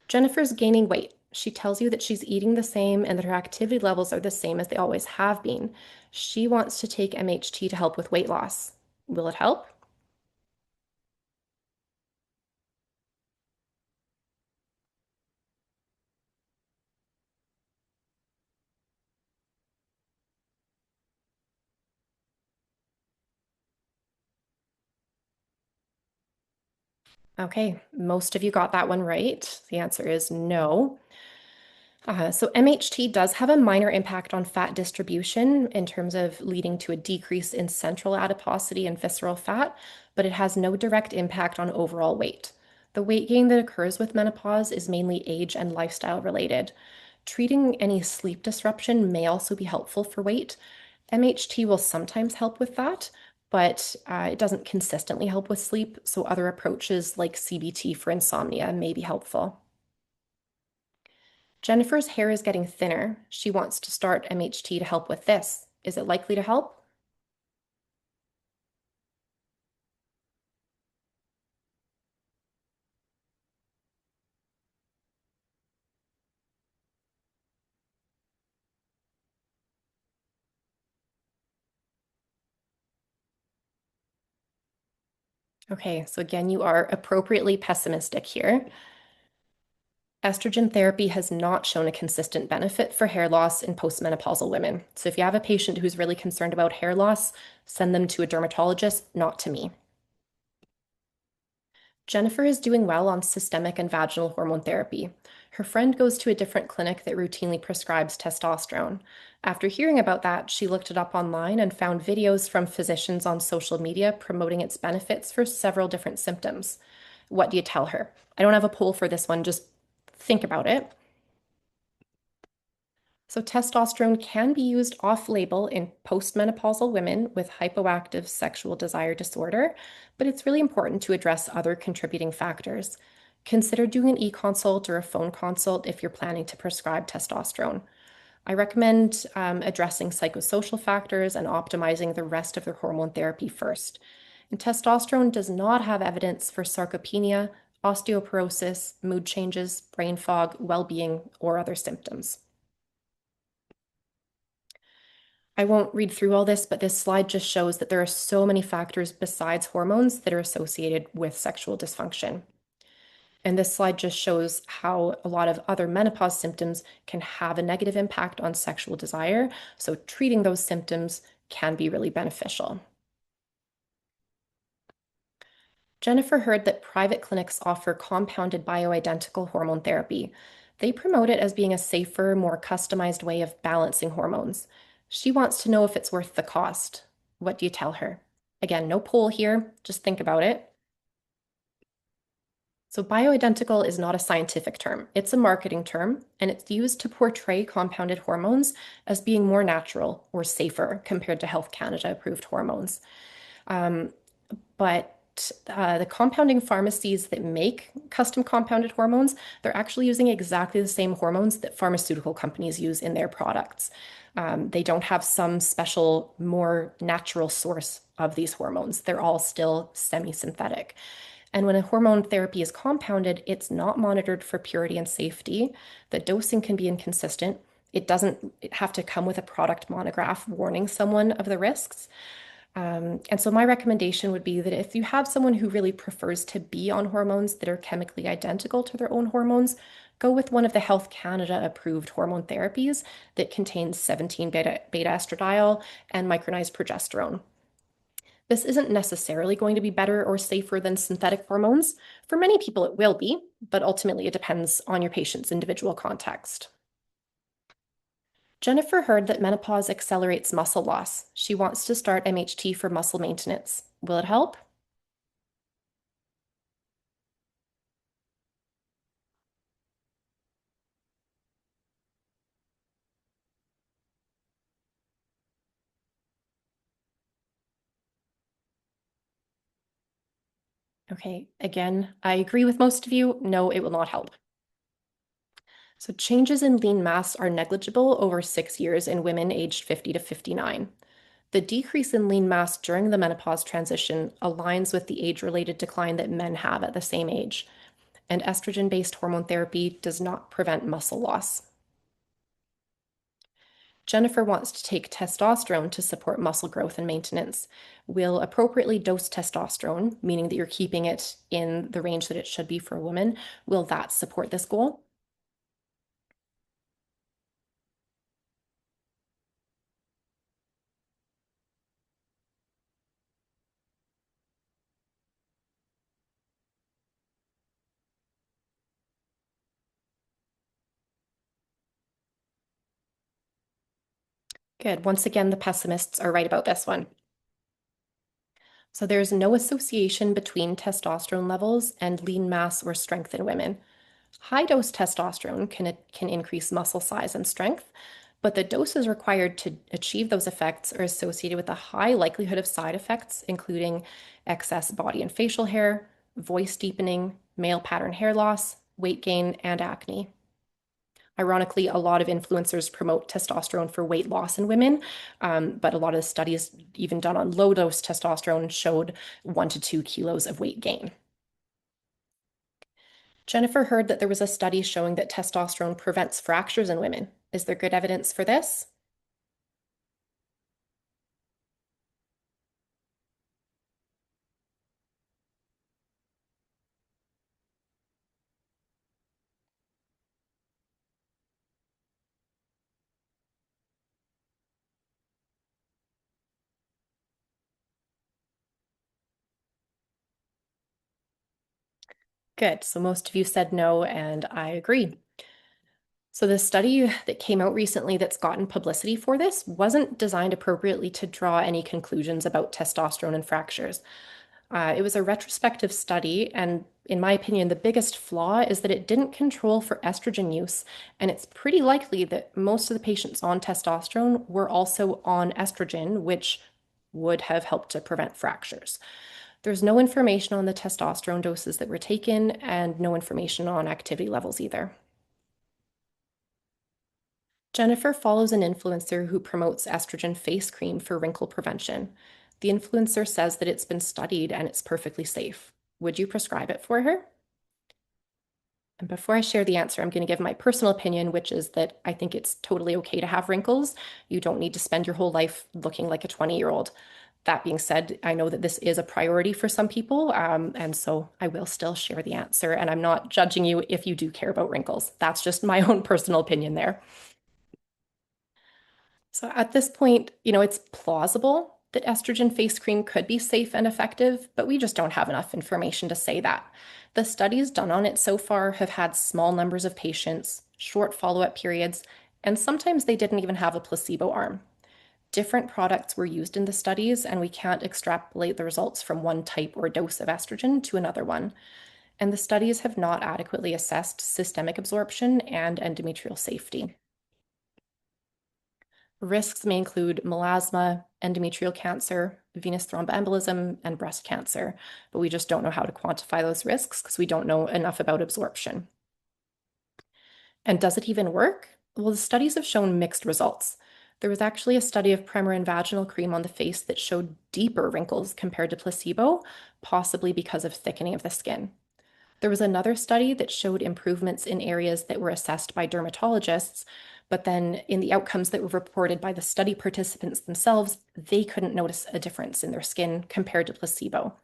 Jennifer's gaining weight. She tells you that she's eating the same and that her activity levels are the same as they always have been. She wants to take MHT to help with weight loss. Will it help? Okay, most of you got that one right. The answer is no. So MHT does have a minor impact on fat distribution in terms of leading to a decrease in central adiposity and visceral fat, but it has no direct impact on overall weight. The weight gain that occurs with menopause is mainly age and lifestyle related. Treating any sleep disruption may also be helpful for weight. MHT will sometimes help with that, but it doesn't consistently help with sleep, so other approaches like CBT for insomnia may be helpful. Jennifer's hair is getting thinner. She wants to start MHT to help with this. Is it likely to help? Okay, so again, you are appropriately pessimistic here. Estrogen therapy has not shown a consistent benefit for hair loss in postmenopausal women. So if you have a patient who's really concerned about hair loss, send them to a dermatologist, not to me. Jennifer is doing well on systemic and vaginal hormone therapy. Her friend goes to a different clinic that routinely prescribes testosterone. After hearing about that, she looked it up online and found videos from physicians on social media promoting its benefits for several different symptoms. What do you tell her? I don't have a poll for this one, just think about it. So, testosterone can be used off label in postmenopausal women with hypoactive sexual desire disorder, but it's really important to address other contributing factors. Consider doing an e consult or a phone consult if you're planning to prescribe testosterone. I recommend addressing psychosocial factors and optimizing the rest of their hormone therapy first. And testosterone does not have evidence for sarcopenia, osteoporosis, mood changes, brain fog, well being, or other symptoms. I won't read through all this, but this slide just shows that there are so many factors besides hormones that are associated with sexual dysfunction. And this slide just shows how a lot of other menopause symptoms can have a negative impact on sexual desire. So treating those symptoms can be really beneficial. Jennifer heard that private clinics offer compounded bioidentical hormone therapy. They promote it as being a safer, more customized way of balancing hormones. She wants to know if it's worth the cost. What do you tell her? Again, no poll here, just think about it. So, bioidentical is not a scientific term, it's a marketing term, and it's used to portray compounded hormones as being more natural or safer compared to Health Canada approved hormones. But the compounding pharmacies that make custom compounded hormones, they're actually using exactly the same hormones that pharmaceutical companies use in their products. They don't have some special, more natural source of these hormones. They're all still semi-synthetic. And when a hormone therapy is compounded, it's not monitored for purity and safety. The dosing can be inconsistent. It doesn't have to come with a product monograph warning someone of the risks. And so my recommendation would be that if you have someone who really prefers to be on hormones that are chemically identical to their own hormones, go with one of the Health Canada approved hormone therapies that contains 17 beta estradiol and micronized progesterone. This isn't necessarily going to be better or safer than synthetic hormones. For many people, it will be, but ultimately it depends on your patient's individual context. Jennifer heard that menopause accelerates muscle loss. She wants to start MHT for muscle maintenance. Will it help? Okay, again, I agree with most of you. No, it will not help. So changes in lean mass are negligible over 6 years in women aged 50 to 59. The decrease in lean mass during the menopause transition aligns with the age-related decline that men have at the same age, and estrogen-based hormone therapy does not prevent muscle loss. Jennifer wants to take testosterone to support muscle growth and maintenance. We'll appropriately dose testosterone, meaning that you're keeping it in the range that it should be for a woman. Will that support this goal? Good. Once again, the pessimists are right about this one. So there's no association between testosterone levels and lean mass or strength in women. High dose testosterone can increase muscle size and strength, but the doses required to achieve those effects are associated with a high likelihood of side effects, including excess body and facial hair, voice deepening, male pattern hair loss, weight gain, and acne. Ironically, a lot of influencers promote testosterone for weight loss in women, but a lot of the studies, even done on low dose testosterone, showed 1 to 2 kilos of weight gain. Jennifer heard that there was a study showing that testosterone prevents fractures in women. Is there good evidence for this? Good. So most of you said no, and I agree. So the study that came out recently that's gotten publicity for this wasn't designed appropriately to draw any conclusions about testosterone and fractures. It was a retrospective study, and in my opinion, the biggest flaw is that it didn't control for estrogen use, and it's pretty likely that most of the patients on testosterone were also on estrogen, which would have helped to prevent fractures. There's no information on the testosterone doses that were taken, and no information on activity levels either. Jennifer follows an influencer who promotes estrogen face cream for wrinkle prevention. The influencer says that it's been studied and it's perfectly safe. Would you prescribe it for her? And before I share the answer, I'm going to give my personal opinion, which is that I think it's totally okay to have wrinkles. You don't need to spend your whole life looking like a 20-year-old. That being said, I know that this is a priority for some people, and so I will still share the answer. And I'm not judging you if you do care about wrinkles. That's just my own personal opinion there. So at this point, it's plausible that estrogen face cream could be safe and effective, but we just don't have enough information to say that. The studies done on it so far have had small numbers of patients, short follow-up periods, and sometimes they didn't even have a placebo arm. Different products were used in the studies, and we can't extrapolate the results from one type or dose of estrogen to another one. And the studies have not adequately assessed systemic absorption and endometrial safety. Risks may include melasma, endometrial cancer, venous thromboembolism, and breast cancer, but we just don't know how to quantify those risks because we don't know enough about absorption. And does it even work? Well, the studies have shown mixed results. There was actually a study of Premarin vaginal cream on the face that showed deeper wrinkles compared to placebo, possibly because of thickening of the skin. There was another study that showed improvements in areas that were assessed by dermatologists, but then in the outcomes that were reported by the study participants themselves, they couldn't notice a difference in their skin compared to placebo.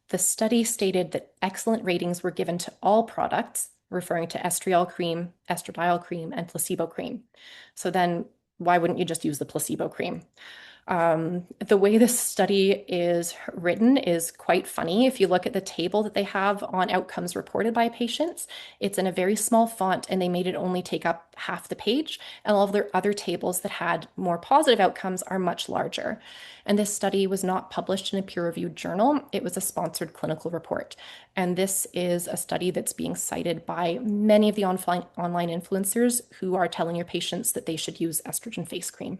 The study stated that excellent ratings were given to all products, referring to estriol cream, estradiol cream, and placebo cream. So then why wouldn't you just use the placebo cream? The way this study is written is quite funny. If you look at the table that they have on outcomes reported by patients, it's in a very small font and they made it only take up half the page. And all of their other tables that had more positive outcomes are much larger. And this study was not published in a peer-reviewed journal. It was a sponsored clinical report. And this is a study that's being cited by many of the online influencers who are telling your patients that they should use estrogen face cream.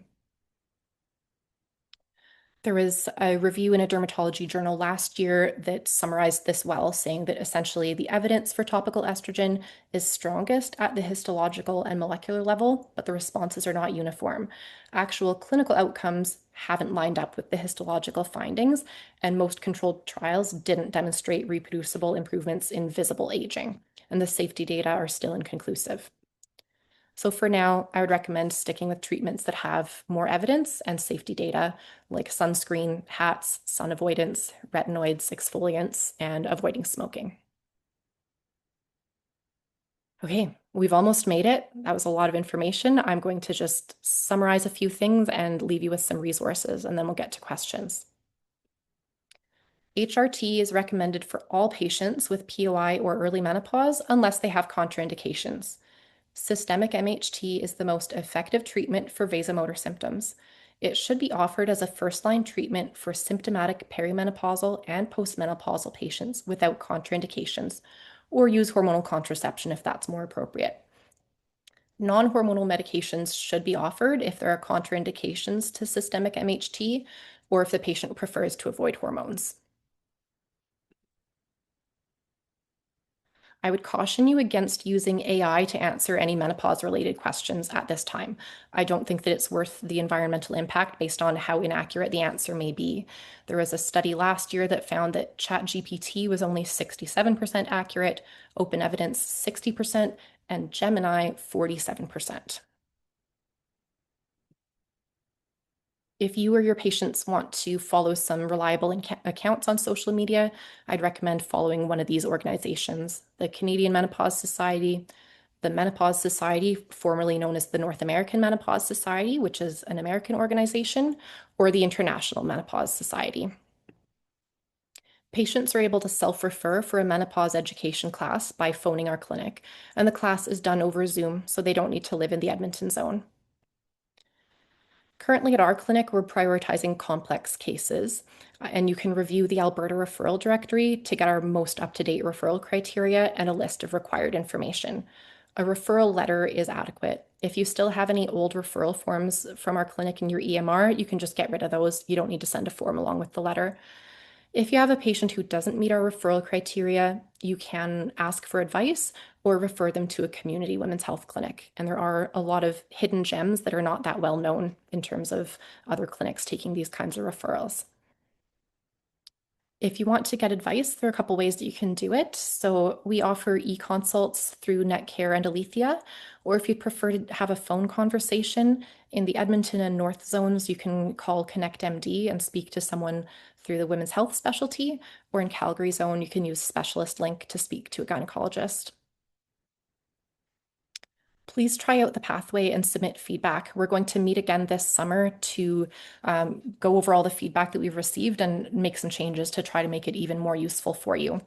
There was a review in a dermatology journal last year that summarized this well, saying that essentially the evidence for topical estrogen is strongest at the histological and molecular level, but the responses are not uniform. Actual clinical outcomes haven't lined up with the histological findings, and most controlled trials didn't demonstrate reproducible improvements in visible aging, and the safety data are still inconclusive. So for now, I would recommend sticking with treatments that have more evidence and safety data, like sunscreen, hats, sun avoidance, retinoids, exfoliants, and avoiding smoking. Okay, we've almost made it. That was a lot of information. I'm going to just summarize a few things and leave you with some resources, and then we'll get to questions. HRT is recommended for all patients with POI or early menopause unless they have contraindications. Systemic MHT is the most effective treatment for vasomotor symptoms. It should be offered as a first-line treatment for symptomatic perimenopausal and postmenopausal patients without contraindications, or use hormonal contraception if that's more appropriate. Non-hormonal medications should be offered if there are contraindications to systemic MHT or if the patient prefers to avoid hormones. I would caution you against using AI to answer any menopause-related questions at this time. I don't think that it's worth the environmental impact based on how inaccurate the answer may be. There was a study last year that found that ChatGPT was only 67% accurate, Open Evidence 60%, and Gemini 47%. If you or your patients want to follow some reliable accounts on social media, I'd recommend following one of these organizations: the Canadian Menopause Society, the Menopause Society, formerly known as the North American Menopause Society, which is an American organization, or the International Menopause Society. Patients are able to self-refer for a menopause education class by phoning our clinic, and the class is done over Zoom, so they don't need to live in the Edmonton zone. Currently at our clinic, we're prioritizing complex cases, and you can review the Alberta Referral Directory to get our most up-to-date referral criteria and a list of required information. A referral letter is adequate. If you still have any old referral forms from our clinic in your EMR, you can just get rid of those. You don't need to send a form along with the letter. If you have a patient who doesn't meet our referral criteria, you can ask for advice or refer them to a community women's health clinic. And there are a lot of hidden gems that are not that well known in terms of other clinics taking these kinds of referrals. If you want to get advice, there are a couple ways that you can do it. So we offer e-consults through Netcare and Alethea, or if you'd prefer to have a phone conversation in the Edmonton and North zones, you can call Connect MD and speak to someone through the women's health specialty, or in Calgary zone, you can use Specialist Link to speak to a gynecologist. Please try out the pathway and submit feedback. We're going to meet again this summer to go over all the feedback that we've received and make some changes to try to make it even more useful for you.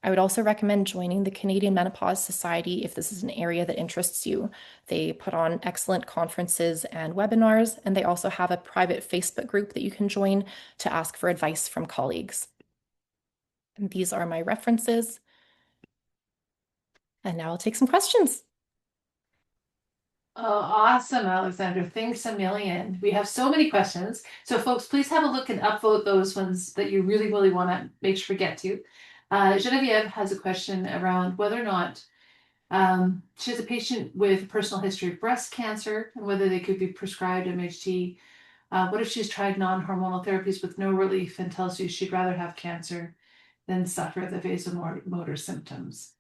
I would also recommend joining the Canadian Menopause Society if this is an area that interests you. They put on excellent conferences and webinars, and they also have a private Facebook group that you can join to ask for advice from colleagues. And these are my references. And now I'll take some questions. Oh, awesome, Alexandra. Thanks a million. We have so many questions. So folks, please have a look and upvote those ones that you really, really want to make sure we get to. Genevieve has a question around whether or not she has a patient with a personal history of breast cancer and whether they could be prescribed MHT. What if she's tried non-hormonal therapies with no relief and tells you she'd rather have cancer than suffer the vasomotor symptoms?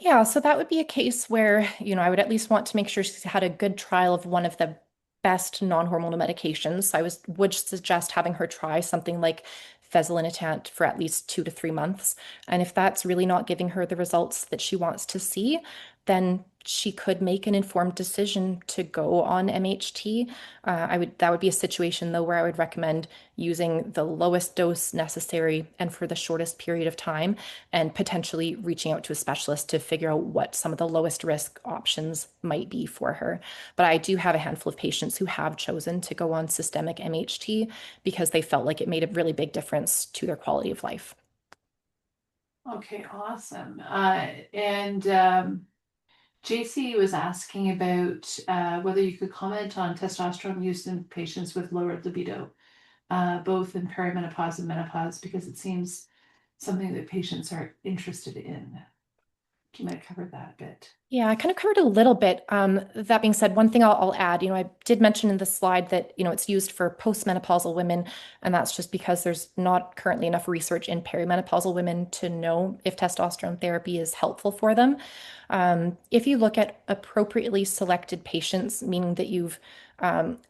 Yeah, so that would be a case where, I would at least want to make sure she's had a good trial of one of the best non-hormonal medications. So would suggest having her try something like fezolinetant for at least 2 to 3 months. And if that's really not giving her the results that she wants to see, then she could make an informed decision to go on MHT. That would be a situation though where I would recommend using the lowest dose necessary and for the shortest period of time, and potentially reaching out to a specialist to figure out what some of the lowest risk options might be for her. But I do have a handful of patients who have chosen to go on systemic MHT because they felt like it made a really big difference to their quality of life. Okay, awesome. JC was asking about whether you could comment on testosterone use in patients with lowered libido, both in perimenopause and menopause, because it seems something that patients are interested in. You might cover that a bit. Yeah, I kind of covered a little bit. That being said, one thing I'll add, I did mention in the slide that, it's used for postmenopausal women, and that's just because there's not currently enough research in perimenopausal women to know if testosterone therapy is helpful for them. If you look at appropriately selected patients, meaning that you've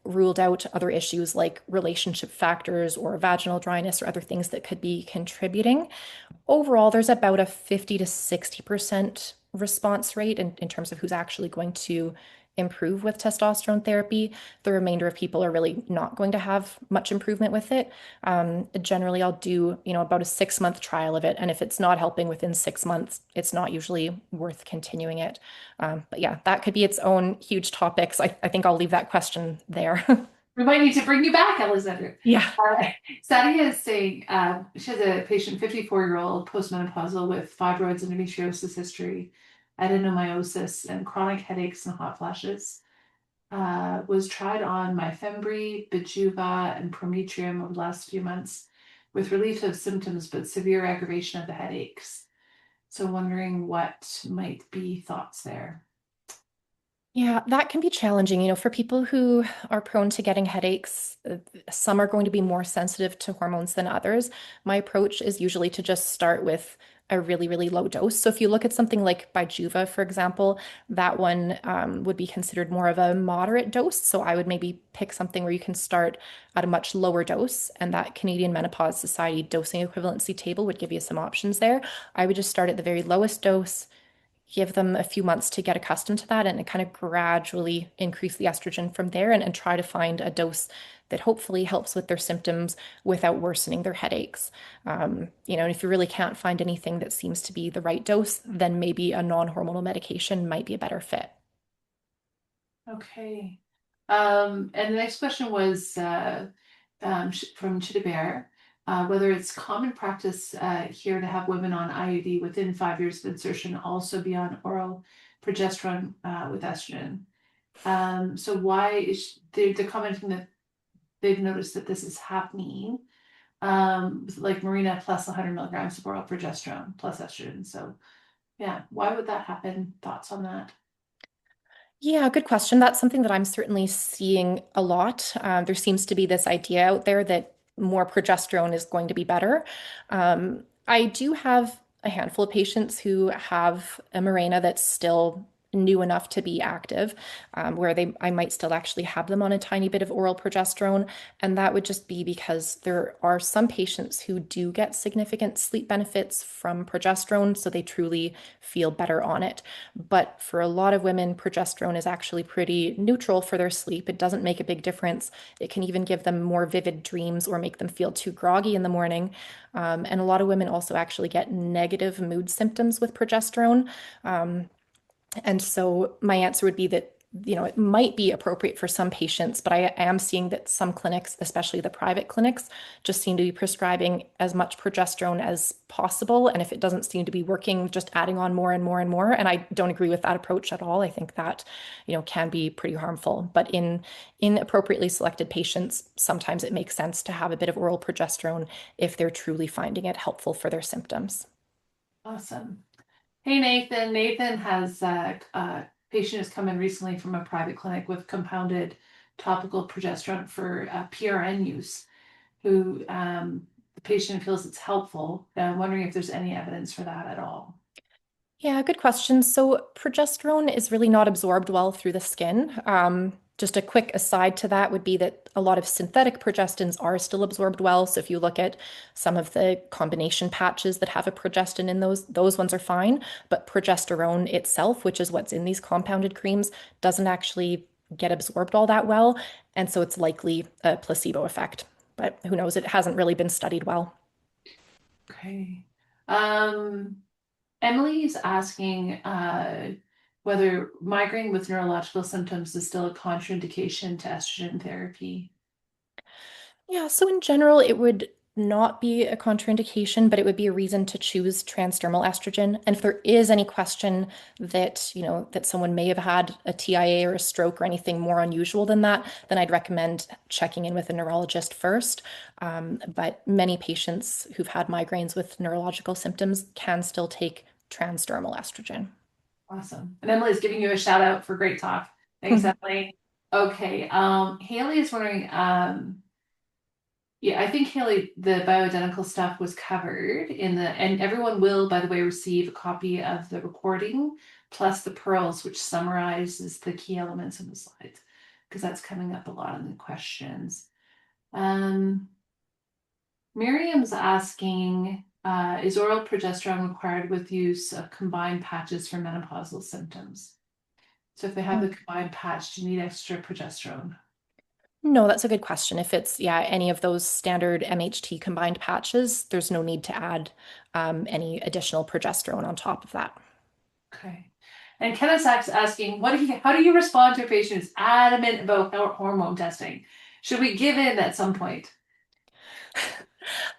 ruled out other issues like relationship factors or vaginal dryness or other things that could be contributing, overall, there's about a 50 to 60% response rate in terms of who's actually going to improve with testosterone therapy. The remainder of people are really not going to have much improvement with it. Generally, I'll do, about a 6-month trial of it. And if it's not helping within 6 months, it's not usually worth continuing it. But yeah, that could be its own huge topic. So I think I'll leave that question there. We might need to bring you back, Alexandra. Yeah. Sadia is saying she has a patient, 54-year-old, postmenopausal with fibroids, endometriosis history, adenomyosis, and chronic headaches and hot flashes. Was tried on Myfembree, Bijuva, and Prometrium over the last few months with relief of symptoms but severe aggravation of the headaches. So wondering what might be thoughts there. Yeah, that can be challenging. For people who are prone to getting headaches, some are going to be more sensitive to hormones than others. My approach is usually to just start with a really, really low dose. So if you look at something like Bijuva, for example, that one would be considered more of a moderate dose. So I would maybe pick something where you can start at a much lower dose, and that Canadian Menopause Society dosing equivalency table would give you some options there. I would just start at the very lowest dose, give them a few months to get accustomed to that, and kind of gradually increase the estrogen from there, and try to find a dose that hopefully helps with their symptoms without worsening their headaches. And if you really can't find anything that seems to be the right dose, then maybe a non-hormonal medication might be a better fit. Okay. And the next question was from Chidibear, whether it's common practice here to have women on IUD within 5 years of insertion also be on oral progesterone with estrogen. So why is they're commenting that they've noticed that this is happening, like Marina plus 100 milligrams of oral progesterone plus estrogen. So yeah, why would that happen? Thoughts on that? Yeah, good question. That's something that I'm certainly seeing a lot. There seems to be this idea out there that more progesterone is going to be better. I do have a handful of patients who have a Mirena that's still new enough to be active, where I might still actually have them on a tiny bit of oral progesterone. And that would just be because there are some patients who do get significant sleep benefits from progesterone, so they truly feel better on it. But for a lot of women, progesterone is actually pretty neutral for their sleep. It doesn't make a big difference. It can even give them more vivid dreams or make them feel too groggy in the morning. And a lot of women also actually get negative mood symptoms with progesterone. And so my answer would be that, it might be appropriate for some patients, but I am seeing that some clinics, especially the private clinics, just seem to be prescribing as much progesterone as possible. And if it doesn't seem to be working, just adding on more and more and more. And I don't agree with that approach at all. I think that, can be pretty harmful. But in appropriately selected patients, sometimes it makes sense to have a bit of oral progesterone if they're truly finding it helpful for their symptoms. Awesome. Hey Nathan. Nathan has a patient has come in recently from a private clinic with compounded topical progesterone for PRN use, who the patient feels it's helpful. I'm wondering if there's any evidence for that at all. Yeah, good question. So progesterone is really not absorbed well through the skin. Just a quick aside to that would be that a lot of synthetic progestins are still absorbed well. So if you look at some of the combination patches that have a progestin in those ones are fine. But progesterone itself, which is what's in these compounded creams, doesn't actually get absorbed all that well. And so it's likely a placebo effect. But who knows? It hasn't really been studied well. Okay. Um, Emily is asking whether migraine with neurological symptoms is still a contraindication to estrogen therapy. Yeah, so in general, it would not be a contraindication, but it would be a reason to choose transdermal estrogen. And if there is any question that, that someone may have had a TIA or a stroke or anything more unusual than that, then I'd recommend checking in with a neurologist first. But many patients who've had migraines with neurological symptoms can still take transdermal estrogen. Awesome. And Emily's giving you a shout out for great talk. Thanks, Emily. Okay. Haley is wondering, yeah, I think Haley, the bioidentical stuff was covered and everyone will, by the way, receive a copy of the recording plus the pearls, which summarizes the key elements of the slides, because that's coming up a lot in the questions. Um, Miriam's asking, is oral progesterone required with use of combined patches for menopausal symptoms? So if they have the combined patch, do you need extra progesterone? No, that's a good question. If it's, yeah, any of those standard MHT combined patches, there's no need to add any additional progesterone on top of that. Okay. And Kenneth's asking, how do you respond to a patient who's adamant about hormone testing? Should we give in at some point?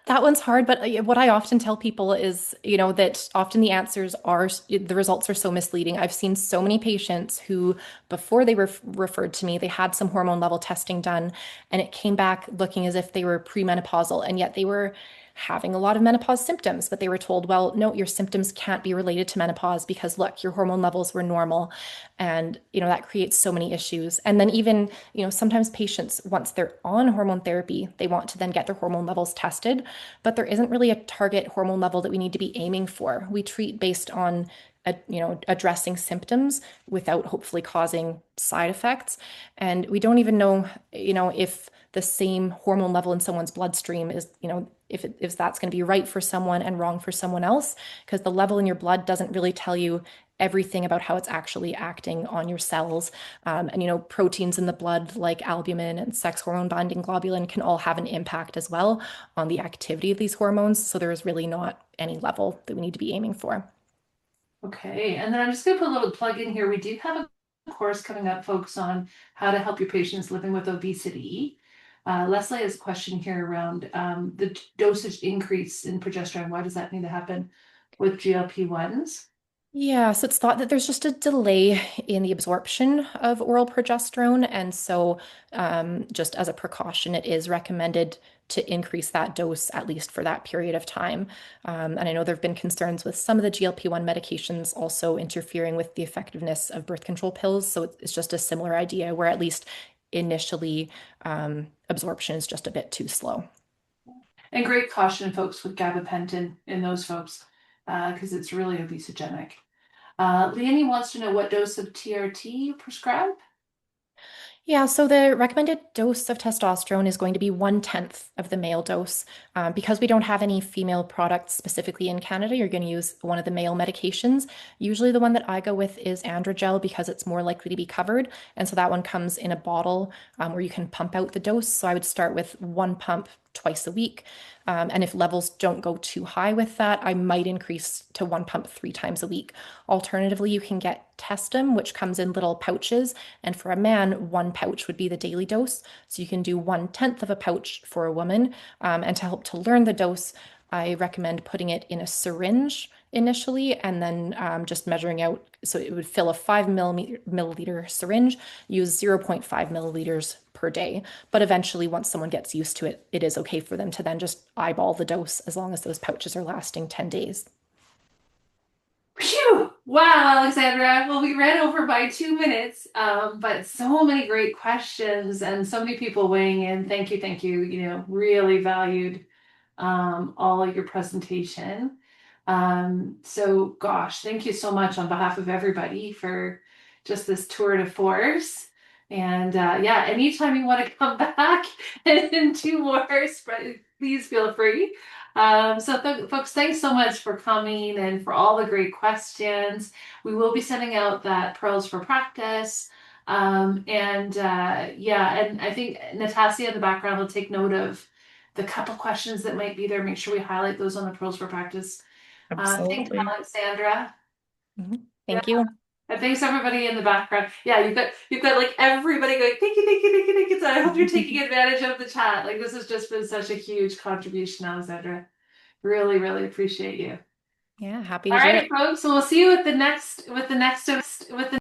That one's hard, but what I often tell people is, that often the results are so misleading. I've seen so many patients who, before they were referred to me, they had some hormone level testing done, and it came back looking as if they were premenopausal, and yet they were having a lot of menopause symptoms, but they were told, well, no, your symptoms can't be related to menopause because look, your hormone levels were normal. And, that creates so many issues. And then even, sometimes patients, once they're on hormone therapy, they want to then get their hormone levels tested, but there isn't really a target hormone level that we need to be aiming for. We treat based on addressing symptoms without hopefully causing side effects. And we don't even know, if the same hormone level in someone's bloodstream is, if that's going to be right for someone and wrong for someone else, because the level in your blood doesn't really tell you everything about how it's actually acting on your cells. And proteins in the blood like albumin and sex hormone binding globulin can all have an impact as well on the activity of these hormones. So there is really not any level that we need to be aiming for. Okay, and then I'm just going to put a little plug in here. We do have a course coming up, folks, on how to help your patients living with obesity. Leslie has a question here around the dosage increase in progesterone. Why does that need to happen with GLP-1s? Yeah, so it's thought that there's just a delay in the absorption of oral progesterone. And so, just as a precaution, it is recommended to increase that dose at least for that period of time. And I know there have been concerns with some of the GLP-1 medications also interfering with the effectiveness of birth control pills. So it's just a similar idea where at least initially absorption is just a bit too slow. And great caution, folks, with gabapentin in those folks, because it's really obesogenic. Leonie wants to know what dose of TRT you prescribe. Yeah, so the recommended dose of testosterone is going to be 1/10 of the male dose. Because we don't have any female products specifically in Canada, you're going to use one of the male medications. Usually the one that I go with is Androgel because it's more likely to be covered. And so that one comes in a bottle where you can pump out the dose. So I would start with one pump twice a week. And if levels don't go too high with that, I might increase to one pump 3 times a week. Alternatively, you can get Testim, which comes in little pouches. And for a man, one pouch would be the daily dose. So you can do 1/10 of a pouch for a woman. And to help to learn the dose, I recommend putting it in a syringe initially and then just measuring out. So it would fill a 5 milliliter syringe, use 0.5 milliliters per day. But eventually, once someone gets used to it, it is okay for them to then just eyeball the dose as long as those pouches are lasting 10 days. Phew! Wow, Alexandra. Well, we ran over by 2 minutes, but so many great questions and so many people weighing in. Thank you, thank you. Really valued all of your presentation. So gosh, thank you so much on behalf of everybody for just this tour de force. And yeah, anytime you want to come back and do more, please feel free. So folks, thanks so much for coming and for all the great questions. We will be sending out that Pearls for Practice. And yeah, and I think Natasha in the background will take note of the couple questions that might be there. Make sure we highlight those on the Pearls for Practice. Thanks, Absolutely. Alexandra. Yeah. Thank you. And thanks everybody in the background. Yeah, you've got like everybody going, thank you, thank you, thank you, thank you. So I hope you're taking advantage of the chat. Like this has just been such a huge contribution, Alexandra. Really, really appreciate you. Yeah, happy All to do right, it. folks. So we'll see you with the next with the